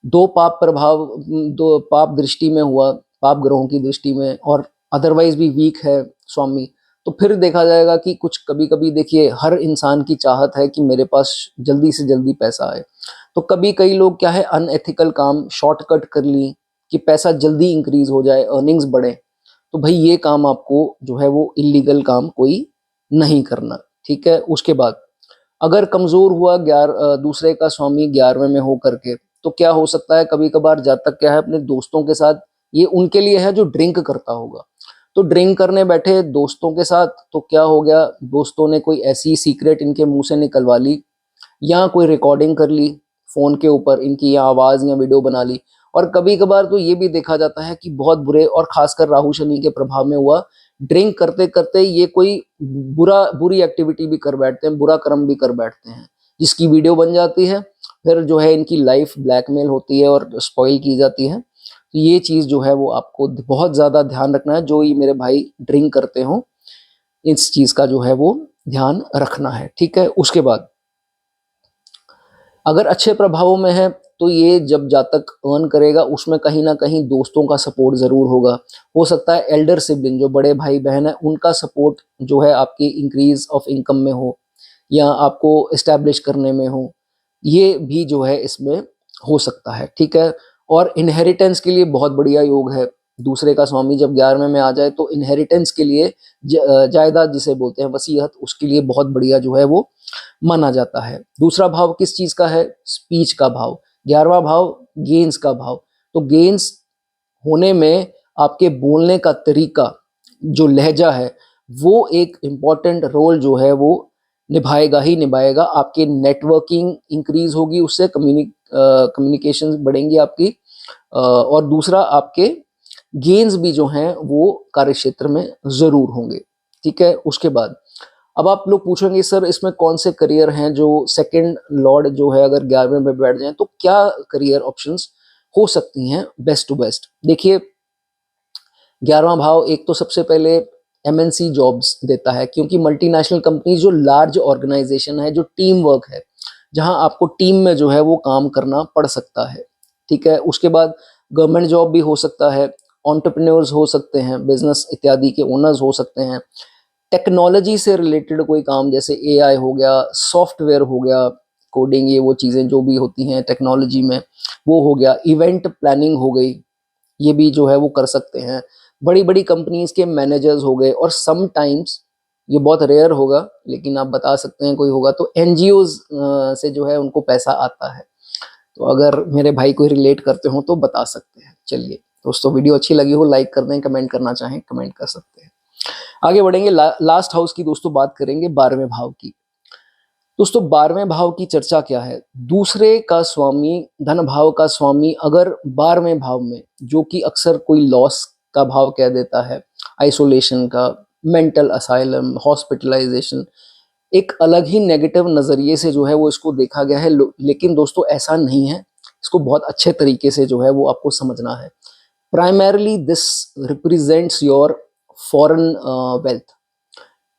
2 पाप प्रभाव, 2 पाप दृष्टि में हुआ, पाप ग्रहों की दृष्टि में, और अदरवाइज भी वीक है स्वामी, तो फिर देखा जाएगा कि कुछ कभी कभी देखिए हर इंसान की चाहत है कि मेरे पास जल्दी से जल्दी पैसा आए, तो कभी कई लोग क्या है अनएथिकल काम शॉर्टकट कर ली कि पैसा जल्दी इंक्रीज हो जाए, अर्निंग्स बढ़े। तो भाई ये काम आपको जो है वो इलीगल काम कोई नहीं करना। ठीक है। उसके बाद अगर कमजोर हुआ दूसरे का स्वामी 11वें में हो करके, तो क्या हो सकता है, कभी कभार जातक क्या है अपने दोस्तों के साथ, ये उनके लिए है जो ड्रिंक करता होगा, तो ड्रिंक करने बैठे दोस्तों के साथ, तो क्या हो गया, दोस्तों ने कोई ऐसी सीक्रेट इनके मुंह से निकलवा ली या कोई रिकॉर्डिंग कर ली फोन के ऊपर इनकी, या आवाज या वीडियो बना ली। और कभी कभार तो ये भी देखा जाता है कि बहुत बुरे, और खासकर राहु शनि के प्रभाव में हुआ, ड्रिंक करते करते ये कोई बुरी एक्टिविटी भी कर बैठते हैं, बुरा कर्म भी कर बैठते हैं, जिसकी वीडियो बन जाती है, फिर जो है इनकी लाइफ ब्लैकमेल होती है और स्पॉइल की जाती है। तो ये चीज जो है वो आपको बहुत ज्यादा ध्यान रखना है, जो ये मेरे भाई ड्रिंक करते हो इस चीज का जो है वो ध्यान रखना है। ठीक है। उसके बाद अगर अच्छे प्रभावों में है तो ये जब जातक अर्न करेगा उसमें कहीं ना कहीं दोस्तों का सपोर्ट जरूर होगा। हो सकता है एल्डर सिबलिंग जो बड़े भाई बहन है उनका सपोर्ट जो है आपकी इंक्रीज ऑफ इनकम में हो या आपको इस्टेब्लिश करने में हो, ये भी जो है इसमें हो सकता है। ठीक है। और इनहेरिटेंस के लिए बहुत बढ़िया योग है। दूसरे का स्वामी जब 11वें में आ जाए तो इनहेरिटेंस के लिए जायदाद जिसे बोलते हैं वसीयत, उसके लिए बहुत बढ़िया जो है वो माना जाता है। दूसरा भाव किस चीज का है, स्पीच का भाव। 11वां भाव गेन्स का भाव। तो गेन्स होने में आपके बोलने का तरीका, जो लहजा है, वो एक इम्पॉर्टेंट रोल जो है वो निभाएगा ही निभाएगा। आपकी नेटवर्किंग इंक्रीज होगी, उससे कम्युनिकेशन बढ़ेंगी आपकी, और दूसरा आपके गेन्स भी जो हैं वो कार्य क्षेत्र में जरूर होंगे। ठीक है। उसके बाद अब आप लोग पूछेंगे सर इसमें कौन से करियर हैं, जो सेकंड लॉर्ड जो है अगर 11वें में बैठ जाए तो क्या करियर ऑप्शंस हो सकती हैं बेस्ट टू बेस्ट। देखिए 11वां भाव एक तो सबसे पहले एमएनसी जॉब्स देता है, क्योंकि मल्टीनेशनल कंपनी जो लार्ज ऑर्गेनाइजेशन है, जो टीम वर्क है, जहां आपको टीम में जो है वो काम करना पड़ सकता है। ठीक है। उसके बाद गवर्नमेंट जॉब भी हो सकता है, एंटरप्रेन्योर्स हो सकते हैं, बिजनेस इत्यादि के ओनर्स हो सकते हैं, टेक्नोलॉजी से रिलेटेड कोई काम जैसे एआई हो गया, सॉफ्टवेयर हो गया, कोडिंग, ये वो चीज़ें जो भी होती हैं टेक्नोलॉजी में, वो हो गया, इवेंट प्लानिंग हो गई, ये भी जो है वो कर सकते हैं। बड़ी बड़ी कंपनीज के मैनेजर्स हो गए, और समटाइम्स ये बहुत रेयर होगा लेकिन आप बता सकते हैं कोई होगा तो एनजीओज से जो है उनको पैसा आता है। तो अगर मेरे भाई कोई रिलेट करते हो तो बता सकते हैं। चलिए दोस्तों, वीडियो अच्छी लगी हो लाइक कर दें, कमेंट करना चाहें कमेंट कर सकते हैं। आगे बढ़ेंगे, लास्ट हाउस की दोस्तों बात करेंगे 12वें भाव की। दोस्तों 12वें भाव की चर्चा क्या है, दूसरे का स्वामी, धन भाव का स्वामी अगर 12वें भाव में, जो कि अक्सर कोई लॉस का भाव कह देता है, आइसोलेशन का, मेंटल असाइलम, हॉस्पिटलाइजेशन, एक अलग ही नेगेटिव नजरिए से जो है वो इसको देखा गया है। लेकिन दोस्तों ऐसा नहीं है, इसको बहुत अच्छे तरीके से जो है वो आपको समझना है। Primarily this represents your foreign wealth.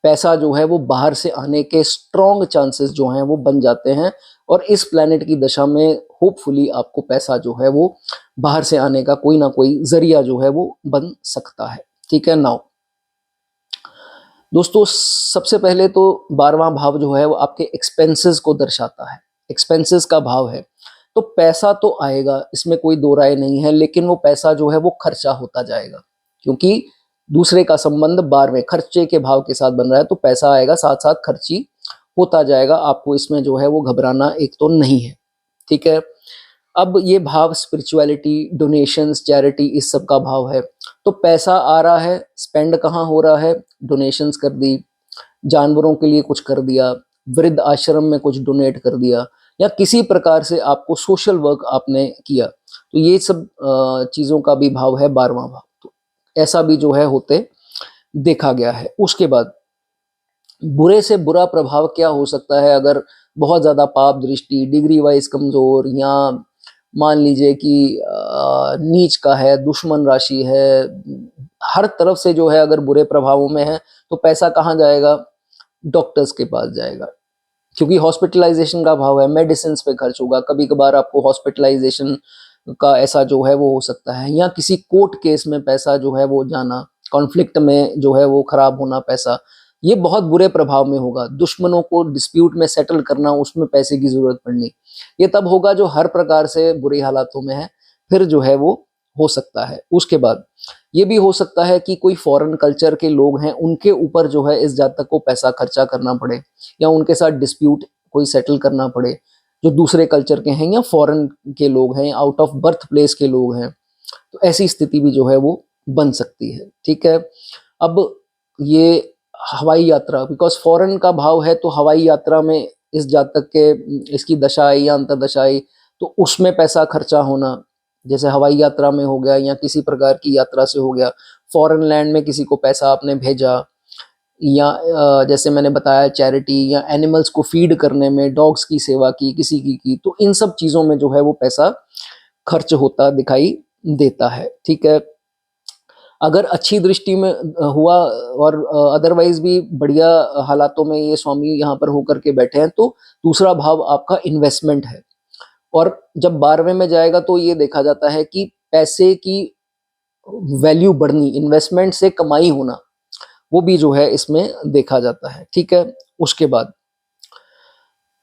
पैसा जो है वो बाहर से आने के स्ट्रॉन्ग चांसेस जो हैं वो बन जाते हैं, और इस प्लैनेट की दशा में होपफुली आपको पैसा जो है वो बाहर से आने का कोई ना कोई जरिया जो है वो बन सकता है। ठीक है। नाउ दोस्तों सबसे पहले तो 12वां भाव जो है वो आपके एक्सपेंसेस को दर्शाता है, एक्सपेंसेस का भाव है। तो पैसा तो आएगा, इसमें कोई दो राय नहीं है, लेकिन वो पैसा जो है वो खर्चा होता जाएगा, क्योंकि दूसरे का संबंध 12वें खर्चे के भाव के साथ बन रहा है, तो पैसा आएगा साथ साथ खर्ची होता जाएगा। आपको इसमें जो है वो घबराना एक तो नहीं है। ठीक है। अब ये भाव स्पिरिचुअलिटी, डोनेशंस, चैरिटी, इस सब का भाव है। तो पैसा आ रहा है, स्पेंड कहाँ हो रहा है? डोनेशंस कर दी, जानवरों के लिए कुछ कर दिया, वृद्ध आश्रम में कुछ डोनेट कर दिया, या किसी प्रकार से आपको सोशल वर्क आपने किया। तो ये सब चीज़ों का भी भाव है 12वां भाव। तो ऐसा भी जो है होते देखा गया है। उसके बाद बुरे से बुरा प्रभाव क्या हो सकता है अगर बहुत ज़्यादा पाप दृष्टि, डिग्री वाइज कमज़ोर, या मान लीजिए कि नीच का है, दुश्मन राशि है, हर तरफ से जो है अगर बुरे प्रभावों में है, तो पैसा कहाँ जाएगा? डॉक्टर्स के पास जाएगा, क्योंकि हॉस्पिटलाइजेशन का भाव है, मेडिसिन पे खर्च होगा। कभी कभार आपको हॉस्पिटलाइजेशन का ऐसा जो है वो हो सकता है, या किसी कोर्ट केस में पैसा जो है वो जाना, कॉन्फ्लिक्ट में जो है वो खराब होना पैसा, ये बहुत बुरे प्रभाव में होगा। दुश्मनों को डिस्प्यूट में सेटल करना, उसमें पैसे की जरूरत पड़नी, ये तब होगा जो हर प्रकार से बुरी हालातों में है, फिर जो है वो हो सकता है। उसके बाद ये भी हो सकता है कि कोई फॉरेन कल्चर के लोग हैं, उनके ऊपर जो है इस जातक को पैसा खर्चा करना पड़े, या उनके साथ डिस्प्यूट कोई सेटल करना पड़े, जो दूसरे कल्चर के हैं या फॉरेन के लोग हैं, आउट ऑफ बर्थ प्लेस के लोग हैं। तो ऐसी स्थिति भी जो है वो बन सकती है। ठीक है। अब ये हवाई यात्रा, बिकॉज फॉरेन का भाव है, तो हवाई यात्रा में इस जातक के इसकी दशा आई या अंतरदशा आई, तो उसमें पैसा खर्चा होना, जैसे हवाई यात्रा में हो गया, या किसी प्रकार की यात्रा से हो गया, फॉरेन लैंड में किसी को पैसा आपने भेजा, या जैसे मैंने बताया चैरिटी या एनिमल्स को फीड करने में, डॉग्स की सेवा की किसी की, तो इन सब चीज़ों में जो है वो पैसा खर्च होता दिखाई देता है। ठीक है। अगर अच्छी दृष्टि में हुआ और अदरवाइज भी बढ़िया हालातों में ये स्वामी यहाँ पर होकर के बैठे हैं, तो दूसरा भाव आपका इन्वेस्टमेंट है। और जब 12वें में जाएगा तो ये देखा जाता है कि पैसे की वैल्यू बढ़नी, इन्वेस्टमेंट से कमाई होना, वो भी जो है इसमें देखा जाता है। ठीक है। उसके बाद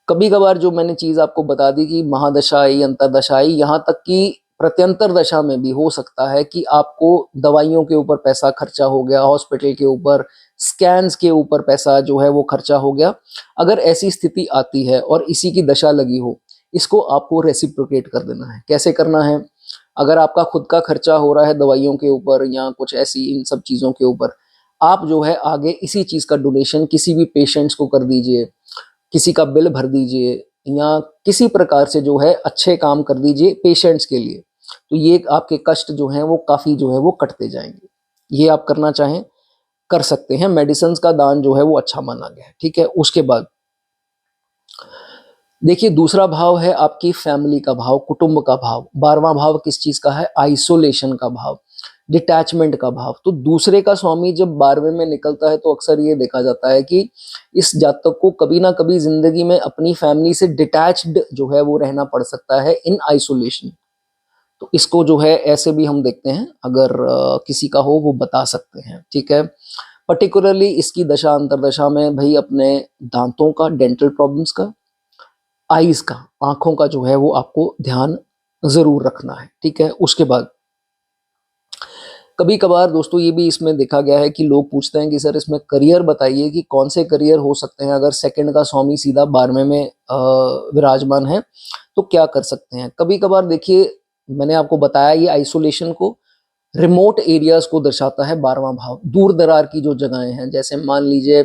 कभी कभार जो मैंने चीज आपको बता दी कि महादशा आई, अंतरदशा आई, यहाँ तक कि प्रत्यंतर दशा में भी हो सकता है कि आपको दवाइयों के ऊपर पैसा खर्चा हो गया, हॉस्पिटल के ऊपर, स्कैन्स के ऊपर पैसा जो है वो खर्चा हो गया। अगर ऐसी स्थिति आती है और इसी की दशा लगी हो, इसको आपको रेसिप्रोकेट कर देना है। कैसे करना है? अगर आपका खुद का खर्चा हो रहा है दवाइयों के ऊपर या कुछ ऐसी इन सब चीज़ों के ऊपर, आप जो है आगे इसी चीज़ का डोनेशन किसी भी पेशेंट्स को कर दीजिए, किसी का बिल भर दीजिए, या किसी प्रकार से जो है अच्छे काम कर दीजिए पेशेंट्स के लिए। तो ये आपके कष्ट जो हैं वो काफ़ी जो है वो कटते जाएंगे। ये आप करना चाहें कर सकते हैं। मेडिसिन का दान जो है वो अच्छा माना गया है। ठीक है। उसके बाद देखिए दूसरा भाव है आपकी फैमिली का भाव, कुटुंब का भाव। 12वां भाव किस चीज का है? आइसोलेशन का भाव, डिटैचमेंट का भाव। तो दूसरे का स्वामी जब 12वें में निकलता है तो अक्सर ये देखा जाता है कि इस जातक को कभी ना कभी जिंदगी में अपनी फैमिली से डिटैच्ड जो है वो रहना पड़ सकता है, इन आइसोलेशन। तो इसको जो है ऐसे भी हम देखते हैं, अगर किसी का हो वो बता सकते हैं। ठीक है। पर्टिकुलरली इसकी दशा अंतरदशा में भाई अपने दांतों का, डेंटल प्रॉब्लम्स का, आईज का, आंखों का जो है वो आपको ध्यान जरूर रखना है। ठीक है। उसके बाद कभी कभार दोस्तों ये भी इसमें देखा गया है कि लोग पूछते हैं कि सर इसमें करियर बताइए कि कौन से करियर हो सकते हैं अगर सेकंड का स्वामी सीधा 12वें में विराजमान है, तो क्या कर सकते हैं। कभी कभार देखिए मैंने आपको बताया ये आइसोलेशन को, रिमोट एरियाज को दर्शाता है 12वां भाव। दूर दरार की जो जगहें हैं, जैसे मान लीजिए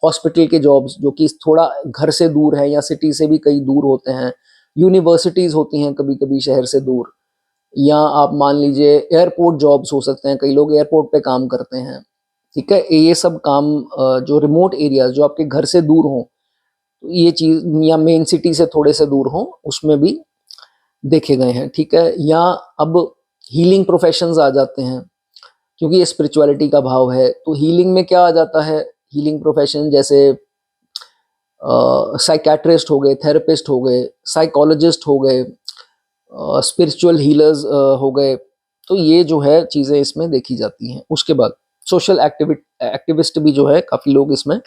हॉस्पिटल के जॉब्स जो कि थोड़ा घर से दूर है या सिटी से भी कई दूर होते हैं, यूनिवर्सिटीज होती हैं कभी कभी शहर से दूर, या आप मान लीजिए एयरपोर्ट जॉब्स हो सकते हैं, कई लोग एयरपोर्ट पे काम करते हैं। ठीक है। ये सब काम जो रिमोट एरियाज जो आपके घर से दूर हों, तो ये चीज, या मेन सिटी से थोड़े से दूर हों, उसमें भी देखे गए हैं। ठीक है। या अब हीलिंग प्रोफेशंस आ जाते हैं, क्योंकि ये स्पिरिचुअलिटी का भाव है, तो हीलिंग में क्या आ जाता है? हीलिंग प्रोफेशन जैसे साइकेट्रिस्ट हो गए, थेरेपिस्ट हो गए, साइकोलॉजिस्ट हो गए, स्पिरिचुअल हीलर्स हो गए। तो ये जो है चीज़ें इसमें देखी जाती हैं। उसके बाद सोशल एक्टिविस्ट भी जो है काफ़ी लोग इसमें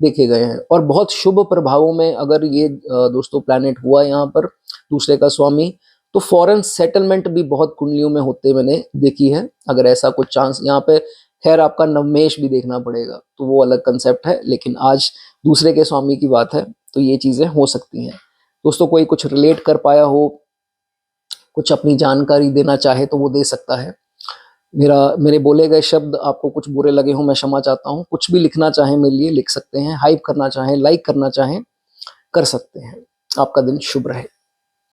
देखे गए हैं। और बहुत शुभ प्रभावों में अगर ये दोस्तों प्लैनेट हुआ यहाँ पर दूसरे का स्वामी, तो फॉरेन सेटलमेंट भी बहुत कुंडलियों में होते मैंने देखी है। अगर ऐसा कुछ चांस यहाँ पे, खैर आपका नवमेश भी देखना पड़ेगा, तो वो अलग कंसेप्ट है, लेकिन आज दूसरे के स्वामी की बात है, तो ये चीज़ें हो सकती हैं। दोस्तों कोई कुछ रिलेट कर पाया हो कुछ अपनी जानकारी देना चाहे तो वो दे सकता है। मेरे बोले गए शब्द आपको कुछ बुरे लगे हों, मैं क्षमा चाहता हूँ। कुछ भी लिखना चाहें मेरे लिए लिख सकते हैं, हाइप करना चाहें, लाइक करना चाहें, कर सकते हैं। आपका दिन शुभ रहे।